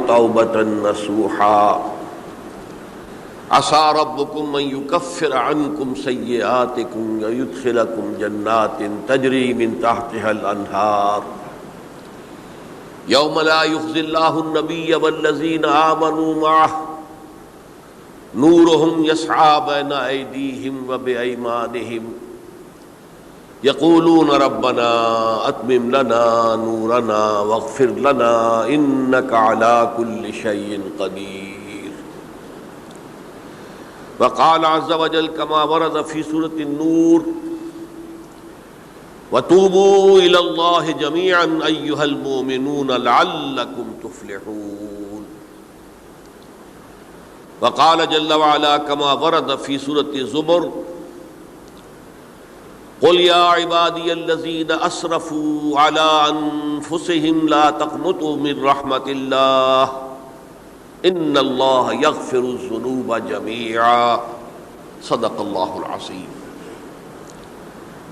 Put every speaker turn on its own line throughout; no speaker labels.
توبة نصوحا عسى ربكم أن يكفر عنكم سيئاتكم ويدخلكم جنات تجري من تحتها الأنهار يوم لا يخزي الله النبي والذين آمنوا معه نورهم يسعى بين أيديهم وبأيمانهم يقولون ربنا أتمم لنا نورنا واغفر لنا إنك على كل شيء قدير. وقال عز وجل كما ورد في سورة النور وتوبوا إلى الله جميعا أيها المؤمنون لعلكم تفلحون. وقال جل وعلا كما ورد في سورة الزمر قل يا عبادي الذين أسرفوا على أنفسهم لا تقنطوا من رحمة الله إن الله يغفر الذنوب جميعا صدق الله العظيم.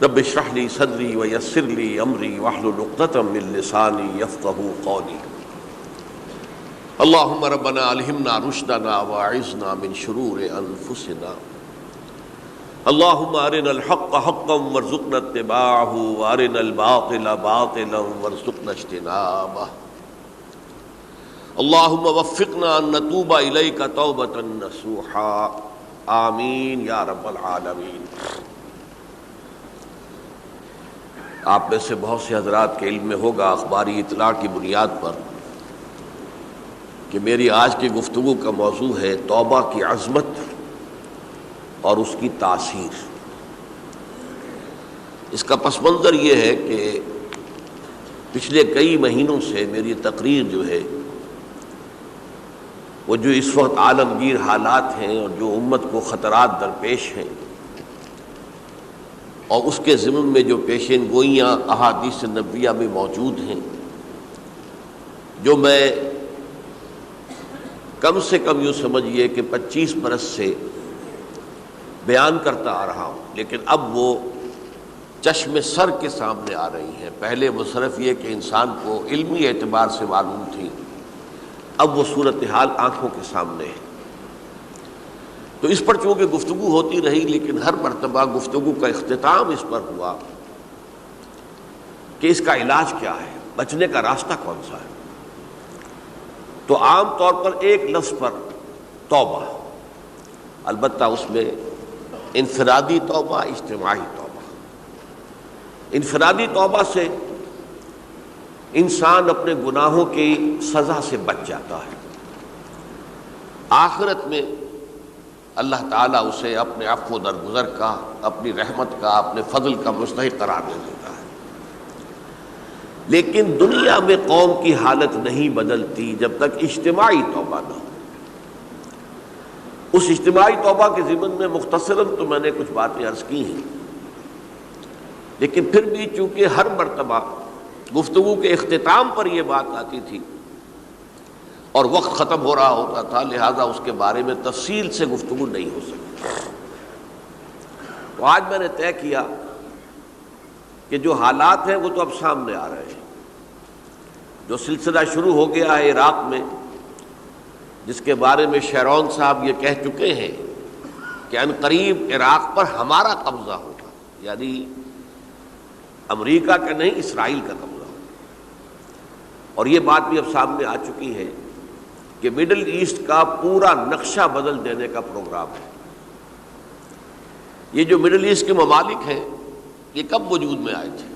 رب اشرح لي صدري ويسر لي أمري واحلل عقدة من لساني يفقهوا قولي. اللهم ربنا ألهمنا رشدنا وأعذنا من شرور أنفسنا. اللهم أرنا الحق حقا وارزقنا اتباعه وأرنا الباطل باطلا وارزقنا اجتنابه. اللهم وفقنا أن نتوب إليك توبة نصوحا آمین یا رب العالمین. آپ میں سے بہت سے حضرات کے علم میں ہوگا اخباری اطلاع کی بنیاد پر کہ میری آج کی گفتگو کا موضوع ہے توبہ کی عظمت اور اس کی تاثیر. اس کا پس منظر یہ ہے کہ پچھلے کئی مہینوں سے میری تقریر جو ہے وہ جو اس وقت عالمگیر حالات ہیں اور جو امت کو خطرات درپیش ہیں اور اس کے ضمن میں جو پیشین گوئیاں احادیث نبویہ میں موجود ہیں، جو میں کم سے کم یوں سمجھیے کہ 25 برس سے بیان کرتا آ رہا ہوں، لیکن اب وہ چشم سر کے سامنے آ رہی ہیں. پہلے وہ صرف یہ کہ انسان کو علمی اعتبار سے معلوم تھی، اب وہ صورتحال آنکھوں کے سامنے ہے. تو اس پر چونکہ گفتگو ہوتی رہی، لیکن ہر مرتبہ گفتگو کا اختتام اس پر ہوا کہ اس کا علاج کیا ہے، بچنے کا راستہ کون سا ہے. تو عام طور پر ایک لفظ پر توبہ، البتہ اس میں انفرادی توبہ، اجتماعی توبہ. انفرادی توبہ سے انسان اپنے گناہوں کی سزا سے بچ جاتا ہے. آخرت میں اللہ تعالیٰ اسے اپنے عفو و درگزر کا، اپنی رحمت کا، اپنے فضل کا مستحق قرار دے دیتا ہے. لیکن دنیا میں قوم کی حالت نہیں بدلتی جب تک اجتماعی توبہ نہ ہو. اس اجتماعی توبہ کے ضمن میں مختصراً تو میں نے کچھ باتیں عرض کی ہیں، لیکن پھر بھی چونکہ ہر مرتبہ گفتگو کے اختتام پر یہ بات آتی تھی اور وقت ختم ہو رہا ہوتا تھا، لہذا اس کے بارے میں تفصیل سے گفتگو نہیں ہو سکتی. تو آج میں نے طے کیا کہ جو حالات ہیں وہ تو اب سامنے آ رہے ہیں. جو سلسلہ شروع ہو گیا ہے عراق میں، جس کے بارے میں شیرون صاحب یہ کہہ چکے ہیں کہ عنقریب عراق پر ہمارا قبضہ ہوگا، یعنی امریکہ کا نہیں، اسرائیل کا قبضہ ہوگا. اور یہ بات بھی اب سامنے آ چکی ہے کہ مڈل ایسٹ کا پورا نقشہ بدل دینے کا پروگرام ہے. یہ جو مڈل ایسٹ کے ممالک ہیں یہ کب وجود میں آئے تھے؟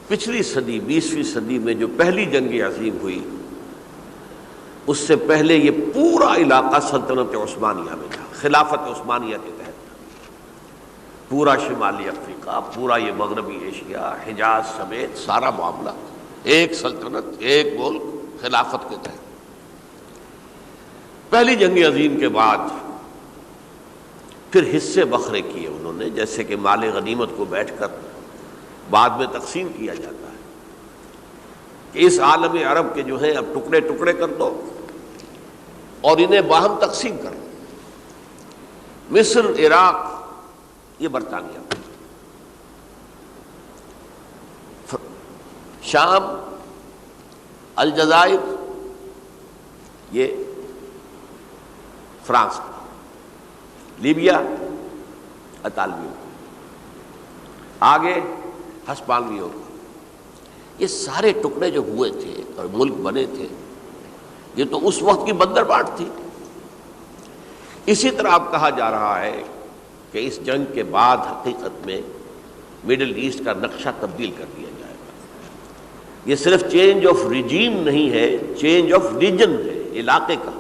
پچھلی صدی، 20ویں صدی میں جو پہلی جنگ عظیم ہوئی، اس سے پہلے یہ پورا علاقہ سلطنت عثمانیہ میں تھا، خلافت عثمانیہ کے تحت. پورا شمالی افریقہ، پورا یہ مغربی ایشیا، حجاز سمیت سارا معاملہ ایک سلطنت، ایک ملک، خلافت کے تحت. پہلی جنگ عظیم کے بعد پھر حصے بکھرے کیے انہوں نے، جیسے کہ مال غنیمت کو بیٹھ کر بعد میں تقسیم کیا جاتا ہے کہ اس عالم عرب کے جو ہیں اب ٹکڑے ٹکڑے کر دو اور انہیں باہم تقسیم کر دو. مصر، عراق یہ برطانیہ، شام، الجزائر یہ فرانس کا، لیبیا اطالویوں کا، آگے ہسپانویوں کا۔ یہ سارے ٹکڑے جو ہوئے تھے اور ملک بنے تھے، یہ تو اس وقت کی بندربانٹ تھی۔ اسی طرح اب کہا جا رہا ہے کہ اس جنگ کے بعد حقیقت میں مڈل ایسٹ کا نقشہ تبدیل کر دیا جائے گا۔ یہ صرف چینج آف ریجیم نہیں ہے، چینج آف ریجن ہے، علاقے کا۔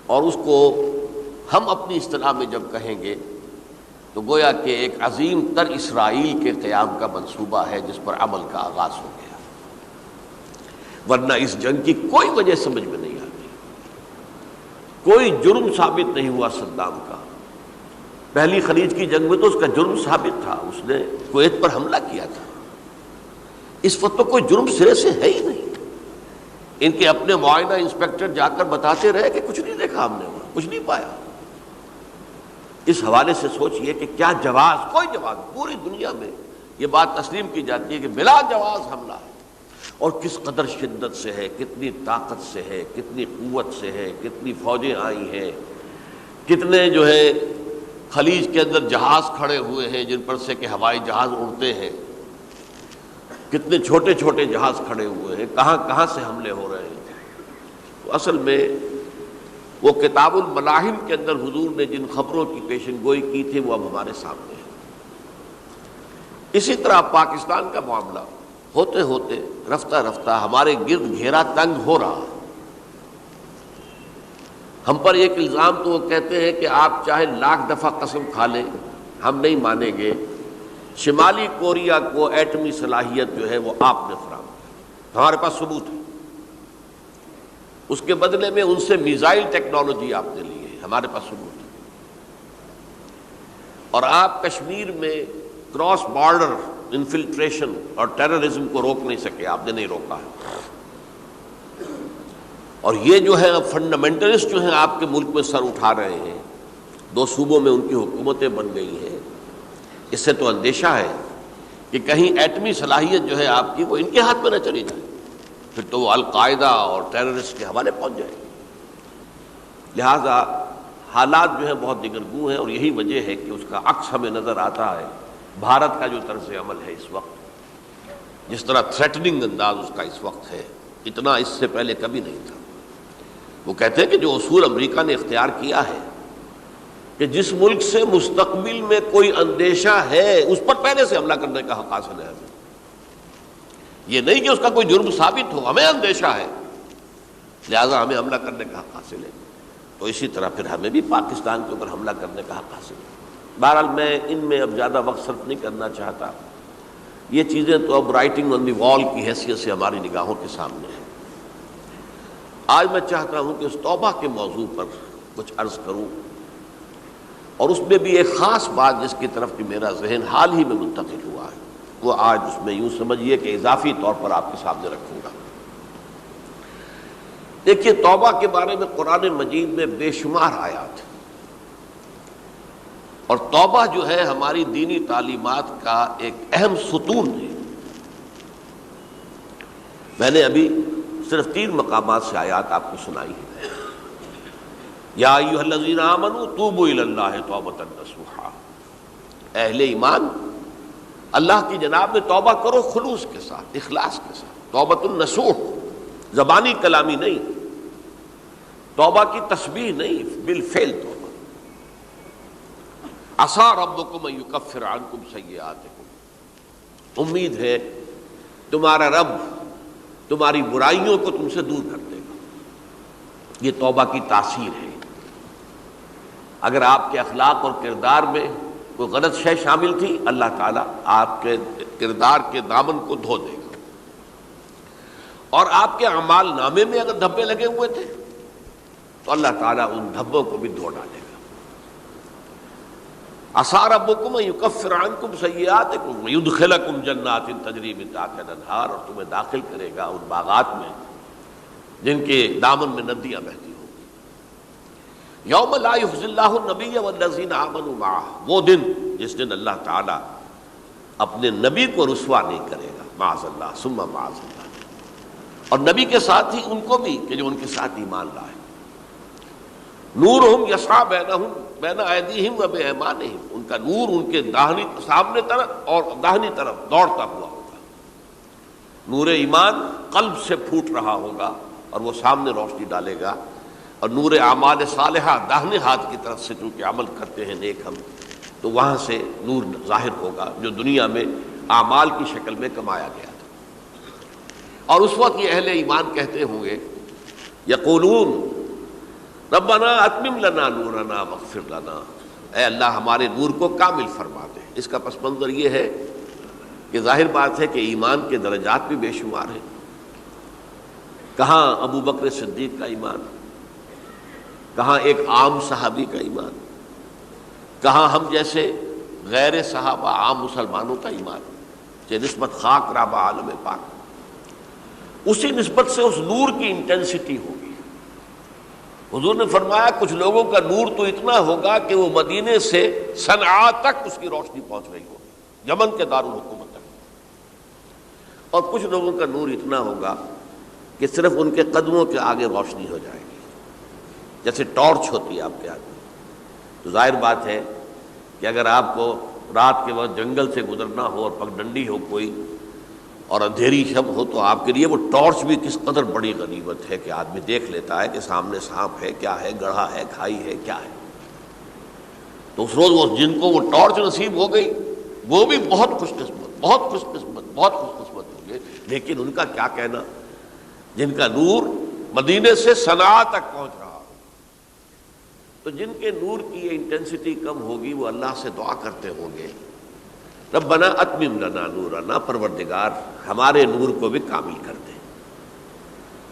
اور اس کو ہم اپنی اصطلاح میں جب کہیں گے تو گویا کہ ایک عظیم تر اسرائیل کے قیام کا منصوبہ ہے جس پر عمل کا آغاز ہو گیا۔ ورنہ اس جنگ کی کوئی وجہ سمجھ میں نہیں آتی، کوئی جرم ثابت نہیں ہوا صدام کا۔ پہلی خلیج کی جنگ میں تو اس کا جرم ثابت تھا، اس نے کویت پر حملہ کیا تھا۔ اس وقت تو کوئی جرم سرے سے ہے ہی نہیں۔ ان کے اپنے معائنہ انسپیکٹر جا کر بتاتے رہے کہ کچھ نہیں دیکھا ہم نے، وہاں کچھ نہیں پایا۔ اس حوالے سے سوچئے کہ کیا جواز، کوئی جواز پوری دنیا میں یہ بات تسلیم کی جاتی ہے کہ بلا جواز حملہ ہے، اور کس قدر شدت سے ہے، کتنی طاقت سے ہے، کتنی قوت سے ہے، کتنی فوجیں آئی ہیں، کتنے جو ہے خلیج کے اندر جہاز کھڑے ہوئے ہیں جن پر سے کہ ہوائی جہاز اڑتے ہیں، کتنے چھوٹے چھوٹے جہاز کھڑے ہوئے ہیں، کہاں کہاں سے حملے ہو رہے ہیں۔ تو اصل میں وہ کتاب الملاحم کے اندر حضور نے جن خبروں کی پیشن گوئی کی تھی وہ اب ہمارے سامنے ہے۔ اسی طرح پاکستان کا معاملہ ہوتے ہوتے رفتہ رفتہ ہمارے گرد گھیرا تنگ ہو رہا۔ ہم پر ایک الزام تو وہ کہتے ہیں کہ آپ چاہے لاکھ دفعہ قسم کھا لیں ہم نہیں مانیں گے، شمالی کوریا کو ایٹمی صلاحیت جو ہے وہ آپ نے فراہم کی، ہمارے پاس ثبوت ہے۔ اس کے بدلے میں ان سے میزائل ٹیکنالوجی آپ نے لی ہے، ہمارے پاس ثبوت ہے۔ اور آپ کشمیر میں کراس بارڈر انفلٹریشن اور ٹیررزم کو روک نہیں سکے، آپ نے نہیں روکا ہے۔ اور یہ جو ہے فنڈامنٹلسٹ جو ہیں آپ کے ملک میں سر اٹھا رہے ہیں، 2 صوبوں میں ان کی حکومتیں بن گئی ہیں، اس سے تو اندیشہ ہے کہ کہیں ایٹمی صلاحیت جو ہے آپ کی وہ ان کے ہاتھ میں نہ چلی جائے، پھر تو وہ القاعدہ اور ٹیررسٹ کے حوالے پہنچ جائے گی۔ لہٰذا حالات جو ہیں بہت دگرگوں ہیں، اور یہی وجہ ہے کہ اس کا عکس ہمیں نظر آتا ہے۔ بھارت کا جو طرز عمل ہے اس وقت، جس طرح تھریٹننگ انداز اس کا اس وقت ہے، اتنا اس سے پہلے کبھی نہیں تھا۔ وہ کہتے ہیں کہ جو اصول امریکہ نے اختیار کیا ہے کہ جس ملک سے مستقبل میں کوئی اندیشہ ہے اس پر پہلے سے حملہ کرنے کا حق حاصل ہے ہمیں، یہ نہیں کہ اس کا کوئی جرم ثابت ہو، ہمیں اندیشہ ہے لہذا ہمیں حملہ کرنے کا حق حاصل ہے، تو اسی طرح پھر ہمیں بھی پاکستان کے اوپر حملہ کرنے کا حق حاصل ہے۔ بہرحال میں ان میں اب زیادہ وقت صرف نہیں کرنا چاہتا، یہ چیزیں تو اب رائٹنگ آن دی وال کی حیثیت سے ہماری نگاہوں کے سامنے ہیں۔ آج میں چاہتا ہوں کہ اس توبہ کے موضوع پر کچھ عرض کروں، اور اس میں بھی ایک خاص بات جس کی طرف کہ میرا ذہن حال ہی میں منتقل ہوا ہے، وہ آج اس میں یوں سمجھیے کہ اضافی طور پر آپ کے سامنے رکھوں گا۔ دیکھیے، توبہ کے بارے میں قرآن مجید میں بے شمار آیات ہیں، اور توبہ جو ہے ہماری دینی تعلیمات کا ایک اہم ستون ہے۔ میں نے ابھی صرف 3 مقامات سے آیات آپ کو سنائی ہے۔ یا ایھا الذین آمنوا توبوا الی اللہ توبۃ نصوحا، اہل ایمان اللہ کی جناب میں توبہ کرو خلوص کے ساتھ، اخلاص کے ساتھ۔ توبۃ النصوح، زبانی کلامی نہیں، توبہ کی تسبیح نہیں، بالفعل توبہ۔ عسیٰ ربکم ان یکفر عنکم سیئاتکم، امید ہے تمہارا رب تمہاری برائیوں کو تم سے دور کر دے گا۔ یہ توبہ کی تاثیر ہے۔ اگر آپ کے اخلاق اور کردار میں کوئی غلط شے شامل تھی، اللہ تعالیٰ آپ کے کردار کے دامن کو دھو دے گا، اور آپ کے اعمال نامے میں اگر دھبے لگے ہوئے تھے تو اللہ تعالیٰ ان دھبوں کو بھی دھو ڈالے گا۔ عسیٰ ربکم ان یکفر عنکم سیئاتکم ویدخلکم جنات تجری من تحتہا الانہار، اور تمہیں داخل کرے گا ان باغات میں جن کے دامن میں ندیاں بہتی ہوں گی۔ یوم لا یخزی اللہ النبی والذین آمنوا معہ، وہ دن جس دن اللہ تعالیٰ اپنے نبی کو رسوا نہیں کرے گا، معاذ اللہ ثم معاذ اللہ۔ اور نبی کے ساتھ ہی ان کو بھی کہ جو ان کے ساتھ ایمان لائے. نورہم یسعی بین ایدیہم و بایمانہم، ان کا نور ان کے سامنے طرف اور داہنی طرف دوڑتا ہوا ہوگا. نور ایمان قلب سے پھوٹ رہا ہوگا اور وہ سامنے روشنی ڈالے گا، اور نور اعمال صالحہ داہنے ہاتھ کی طرف سے چونکہ عمل کرتے ہیں نیک ہم، تو وہاں سے نور ظاہر ہوگا جو دنیا میں اعمال کی شکل میں کمایا گیا تھا. اور اس وقت یہ اہل ایمان کہتے ہوں گے یقولون ربنا اتمم لنا نورنا واغفر لنا، اے اللہ ہمارے نور کو کامل فرما دے. اس کا پس منظر یہ ہے کہ ظاہر بات ہے کہ ایمان کے درجات بھی بے شمار ہیں. کہاں ابو بکر صدیق کا ایمان، کہاں ایک عام صحابی کا ایمان، کہاں ہم جیسے غیر صحابہ عام مسلمانوں کا ایمان، کہ نسبت خاک رابع عالم پاک، اسی نسبت سے اس نور کی انٹینسٹی ہوگی. حضور نے فرمایا کچھ لوگوں کا نور تو اتنا ہوگا کہ وہ مدینے سے صنعاء تک اس کی روشنی پہنچ رہی ہوگی، یمن کے دارالحکومت تک. اور کچھ لوگوں کا نور اتنا ہوگا کہ صرف ان کے قدموں کے آگے روشنی ہو جائے گی، جیسے ٹارچ ہوتی ہے آپ کے آگے. تو ظاہر بات ہے کہ اگر آپ کو رات کے وقت جنگل سے گزرنا ہو اور پگڈنڈی ہو کوئی اور اندھیری شب ہو، تو آپ کے لیے وہ ٹارچ بھی کس قدر بڑی غنیمت ہے کہ آدمی دیکھ لیتا ہے کہ سامنے سانپ ہے، کیا ہے، گڑھا ہے، کھائی ہے، کیا ہے. تو اس روز وہ جن کو وہ ٹارچ نصیب ہو گئی وہ بھی بہت خوش قسمت، بہت خوش قسمت، بہت خوش قسمت ہوں گے. لیکن ان کا کیا کہنا جن کا نور مدینے سے صنعاء تک پہنچ رہا ہو. تو جن کے نور کی یہ انٹینسٹی کم ہوگی وہ اللہ سے دعا کرتے ہوں گے ربنا اتمم لنا نورنا، پروردگار ہمارے نور کو بھی کامل کر دے.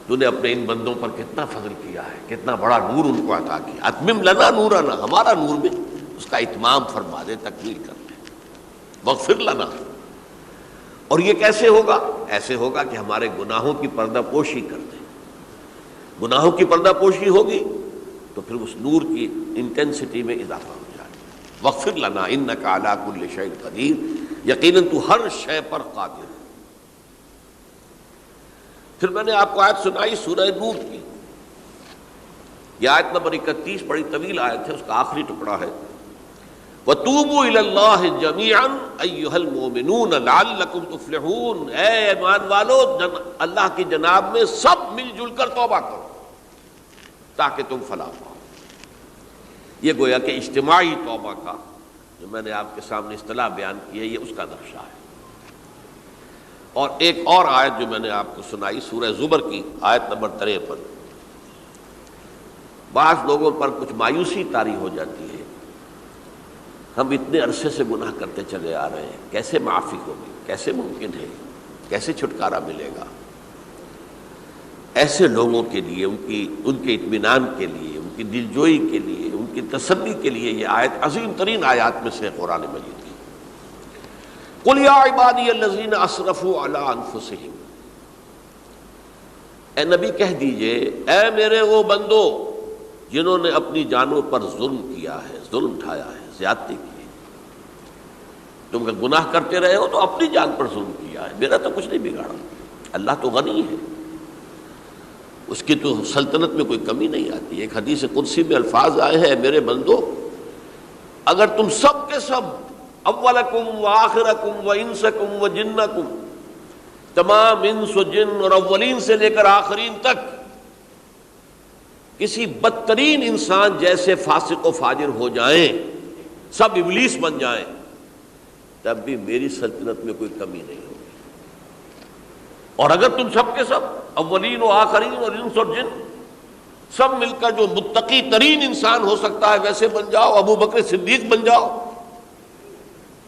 تو نے اپنے ان بندوں پر کتنا فضل کیا ہے، کتنا بڑا نور ان کو عطا کیا. اتمم لنا نورنا، ہمارا نور بھی اس کا اتمام فرما دے، تکمیل کر دے. واغفر لنا، اور یہ کیسے ہوگا؟ ایسے ہوگا کہ ہمارے گناہوں کی پردہ پوشی کر دے. گناہوں کی پردہ پوشی ہوگی تو پھر اس نور کی انٹینسٹی میں اضافہ ہو جائے. واغفر لنا انک علی کل شیء قدیر، یقیناً تو ہر شے پر قادر ہے. پھر میں نے آپ کو آیت سنائی سورہ نور کی، یہ آیت نمبر 31 بڑی طویل آیت ہے، اس کا آخری ٹکڑا ہے وَتُوبُوا إِلَى اللَّهِ جَمِيعًا أَيُّهَا الْمُؤْمِنُونَ لَعَلَّكُمْ تُفْلِحُونَ، اے ایمان والو اللہ کی جناب میں سب مل جل کر توبہ کرو تاکہ تم فلاح پاؤ. یہ گویا کہ اجتماعی توبہ کا جو میں نے آپ کے سامنے اصطلاح بیان کی ہے، یہ اس کا نقشہ ہے. اور ایک اور آیت جو میں نے آپ کو سنائی سورہ زمر کی آیت نمبر 53. بعض لوگوں پر کچھ مایوسی طاری ہو جاتی ہے، ہم اتنے عرصے سے گناہ کرتے چلے آ رہے ہیں، کیسے معافی ہوگی، کیسے ممکن ہے، کیسے چھٹکارا ملے گا. ایسے لوگوں کے لیے ان کے اطمینان کے لیے، ان کی دلجوئی کے لیے، ان کی تسلی کے لیے یہ آیت عظیم ترین آیات میں سے قرآن مجید کی. قل یا عبادی الذین اسرفوا علی انفسہم، اے نبی کہہ دیجئے اے میرے وہ بندو جنہوں نے اپنی جانوں پر ظلم کیا ہے، ظلم اٹھایا ہے، زیادتی کی ہے. تم اگر گناہ کرتے رہے ہو تو اپنی جان پر ظلم کیا ہے، میرا تو کچھ نہیں بگاڑا. اللہ تو غنی ہے، اس کی تو سلطنت میں کوئی کمی نہیں آتی. ایک حدیث قدسی میں الفاظ آئے ہیں میرے بندو اگر تم سب کے سب اولکم و آخرکم و انسکم و جنکم، تمام انس و جن اور اولین سے لے کر آخرین تک کسی بدترین انسان جیسے فاسق و فاجر ہو جائیں، سب ابلیس بن جائیں، تب بھی میری سلطنت میں کوئی کمی نہیں ہوگی. اور اگر تم سب کے سب اولین و آخرین اور انس اور جن سب مل کر جو متقی ترین انسان ہو سکتا ہے ویسے بن جاؤ، ابو بکر صدیق بن جاؤ،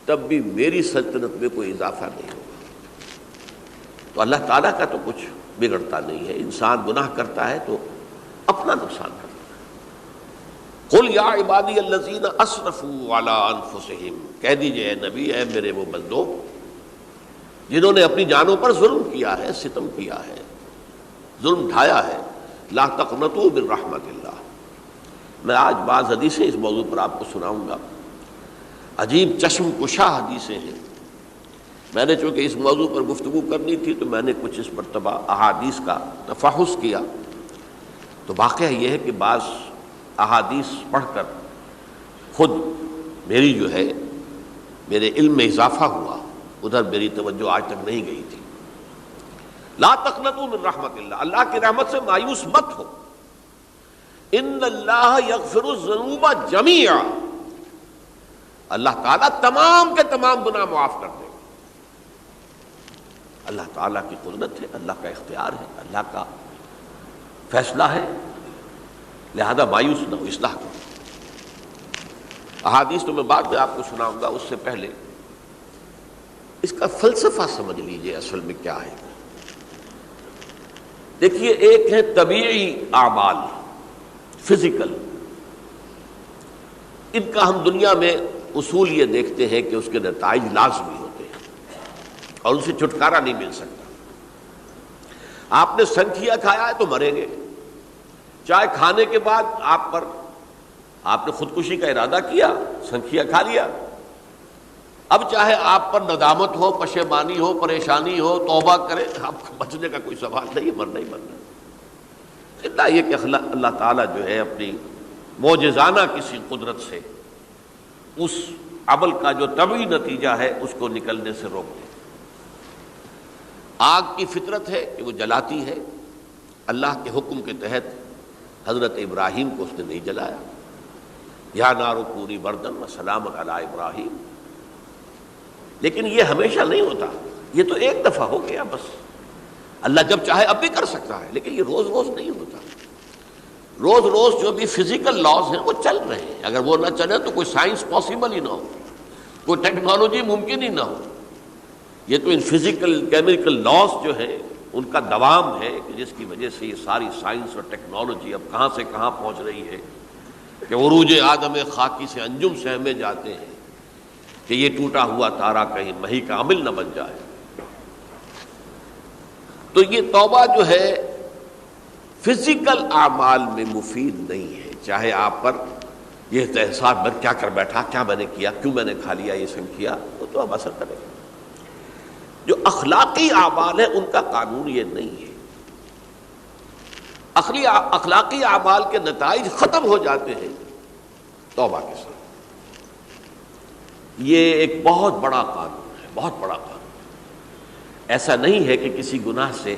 تب بھی میری سلطنت میں کوئی اضافہ نہیں ہوگا. تو اللہ تعالیٰ کا تو کچھ بگڑتا نہیں ہے. انسان گناہ کرتا ہے تو اپنا نقصان کرتا ہے. قل یا عبادی الذین اسرفوا علی انفسہم، کہہ دیجئے اے نبی اے میرے وہ بندو جنہوں نے اپنی جانوں پر ظلم کیا ہے، ستم کیا ہے، ظلم اٹھایا ہے، لا تقنطوا من رحمت اللہ. میں آج بعض حدیثیں اس موضوع پر آپ کو سناؤں گا، عجیب چشم کشا حدیثیں ہیں. میں نے چونکہ اس موضوع پر گفتگو کرنی تھی تو میں نے کچھ اس مرتبہ احادیث کا تفحص کیا، تو واقعہ یہ ہے کہ بعض احادیث پڑھ کر خود میری جو ہے میرے علم میں اضافہ ہوا، ادھر میری توجہ آج تک نہیں گئی تھی۔ لا تقنطوا من رحمت اللہ، اللہ کی رحمت سے مایوس مت ہو۔ ان اللہ یغفر الذنوب جميعا، اللہ تعالیٰ تمام کے تمام گناہ معاف کر دے گا۔ اللہ تعالیٰ کی قدرت ہے، اللہ کا اختیار ہے، اللہ کا فیصلہ ہے، لہذا مایوس نہ ہو، اصلاح کرو۔ احادیث تو میں بعد میں آپ کو سناؤں گا، اس سے پہلے اس کا فلسفہ سمجھ لیجئے اصل میں کیا ہے۔ دیکھیے، ایک ہے طبیعی اعمال، فزیکل، ان کا ہم دنیا میں اصول یہ دیکھتے ہیں کہ اس کے نتائج لازمی ہوتے ہیں اور ان سے چھٹکارا نہیں مل سکتا۔ آپ نے سنکھیا کھایا ہے تو مریں گے، چاہے کھانے کے بعد آپ نے خودکشی کا ارادہ کیا، سنکھیا کھا لیا، اب چاہے آپ پر ندامت ہو، پشیمانی ہو، پریشانی ہو، توبہ کرے، آپ کو بچنے کا کوئی سوال نہیں، مرنا ہی مرنا۔ اتنا یہ کہ اللہ تعالیٰ جو ہے اپنی معجزانہ کسی قدرت سے اس عمل کا جو طبعی نتیجہ ہے اس کو نکلنے سے روک دے۔ آگ کی فطرت ہے کہ وہ جلاتی ہے، اللہ کے حکم کے تحت حضرت ابراہیم کو اس نے نہیں جلایا، یا نار کونی بردن وسلام علی ابراہیم۔ لیکن یہ ہمیشہ نہیں ہوتا، یہ تو ایک دفعہ ہو گیا بس۔ اللہ جب چاہے اب بھی کر سکتا ہے، لیکن یہ روز روز نہیں ہوتا۔ روز روز جو بھی فزیکل لاز ہیں وہ چل رہے ہیں، اگر وہ نہ چلے تو کوئی سائنس پاسبل ہی نہ ہو، کوئی ٹیکنالوجی ممکن ہی نہ ہو۔ یہ تو ان فزیکل کیمیکل لاز جو ہیں ان کا دوام ہے کہ جس کی وجہ سے یہ ساری سائنس اور ٹیکنالوجی اب کہاں سے کہاں پہنچ رہی ہے کہ عروج آدم خاکی سے انجم سہمے جاتے ہیں کہ یہ ٹوٹا ہوا تارا کہیں مہی کا عامل نہ بن جائے۔ تو یہ توبہ جو ہے فزیکل اعمال میں مفید نہیں ہے، چاہے آپ پر یہ احساس میں کیا کر بیٹھا، کیا میں نے کیا، کیوں میں نے کھا لیا یہ سنکھیا، تو اب اثر کرے گا۔ جو اخلاقی اعمال ہیں ان کا قانون یہ نہیں ہے۔ اخلاقی اعمال کے نتائج ختم ہو جاتے ہیں توبہ کے ساتھ۔ یہ ایک بہت بڑا قانون ہے، بہت بڑا قانون۔ ایسا نہیں ہے کہ کسی گناہ سے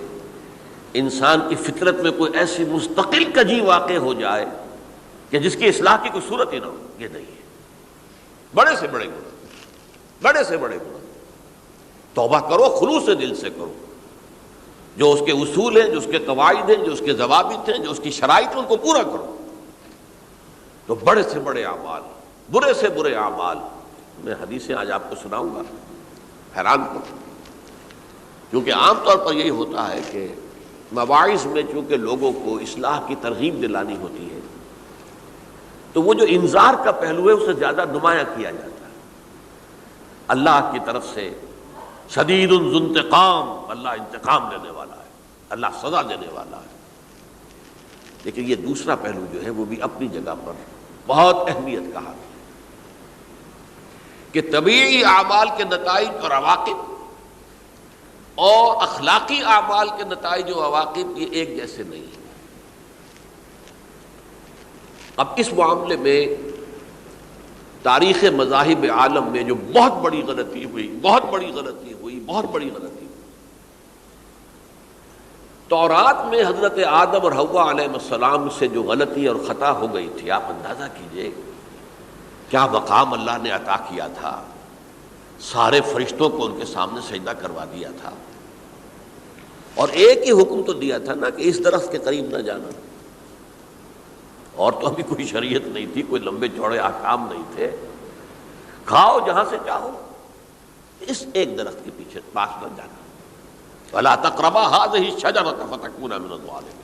انسان کی فطرت میں کوئی ایسی مستقل کجی واقع ہو جائے کہ جس کی اصلاح کی کوئی صورت ہی نہ ہو، یہ نہیں ہے۔ بڑے سے بڑے گناہ، بڑے سے بڑے گناہ توبہ کرو، خلوص دل سے کرو، جو اس کے اصول ہیں، جو اس کے قواعد ہیں، جو اس کے ضوابط ہیں، جو اس کی شرائط ہیں، ان کو پورا کرو۔ تو بڑے سے بڑے اعمال، برے سے برے اعمال، میں حدیثیں آج آپ کو سناؤں گا، حیران کروں، کیونکہ عام طور پر یہی ہوتا ہے کہ مواعظ میں چونکہ لوگوں کو اصلاح کی ترغیب دلانی ہوتی ہے تو وہ جو انذار کا پہلو ہے اسے زیادہ نمایاں کیا جاتا ہے۔ اللہ کی طرف سے شدید ذو انتقام، اللہ انتقام لینے والا ہے، اللہ سزا دینے والا ہے۔ لیکن یہ دوسرا پہلو جو ہے وہ بھی اپنی جگہ پر بہت اہمیت کا حامل ہے کہ طبیعی اعمال کے نتائج اور عواقب اور اخلاقی اعمال کے نتائج و عواقب یہ ایک جیسے نہیں ہیں۔ اب اس معاملے میں تاریخ مذاہب عالم میں جو بہت بڑی غلطی ہوئی، بہت بڑی غلطی ہوئی، بہت بڑی غلطی ہوئی، تورات میں حضرت آدم اور حوا علیہ السلام سے جو غلطی اور خطا ہو گئی تھی، آپ اندازہ کیجئے کیا مقام اللہ نے عطا کیا تھا، سارے فرشتوں کو ان کے سامنے سجدہ کروا دیا تھا، اور ایک ہی حکم تو دیا تھا نا کہ اس درخت کے قریب نہ جانا، اور تو ابھی کوئی شریعت نہیں تھی، کوئی لمبے چوڑے احکام نہیں تھے، کھاؤ جہاں سے چاہو، اس ایک درخت کے پیچھے پاس نہ جانا، وَلَا تَقْرَبَا هَٰذِهِ الشَّجَرَةَ فَتَكُونَا مِنَ الظَّالِمِينَ۔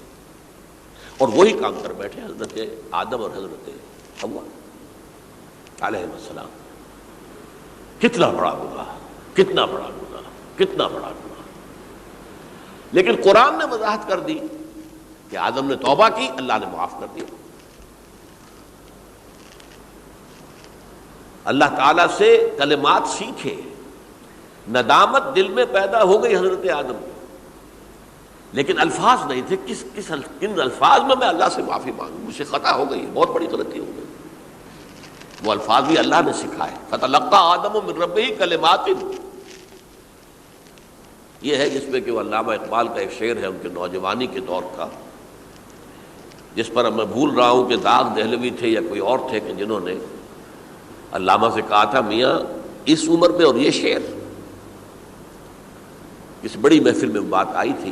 اور وہی کام کر بیٹھے حضرت آدم اور حضرت حوا علیہ السلام۔ کتنا بڑا گناہ، کتنا بڑا گناہ، کتنا بڑا گناہ۔ لیکن قرآن نے وضاحت کر دی کہ آدم نے توبہ کی، اللہ نے معاف کر دیا۔ اللہ تعالیٰ سے کلمات سیکھے، ندامت دل میں پیدا ہو گئی حضرت آدم کو، لیکن الفاظ نہیں تھے کن الفاظ میں اللہ سے معافی مانگوں، مجھ سے خطا ہو گئی، بہت بڑی غلطی ہو گئی۔ وہ الفاظ بھی اللہ نے سکھائے، فتلقى آدم من ربہ کلمات، یہ ہے جس میں کہ وہ علامہ اقبال کا ایک شعر ہے ان کے نوجوانی کے دور کا، جس پر میں بھول رہا ہوں کہ داغ دہلوی تھے یا کوئی اور تھے کہ جنہوں نے علامہ سے کہا تھا میاں اس عمر میں اور یہ شعر، اس بڑی محفل میں بات آئی تھی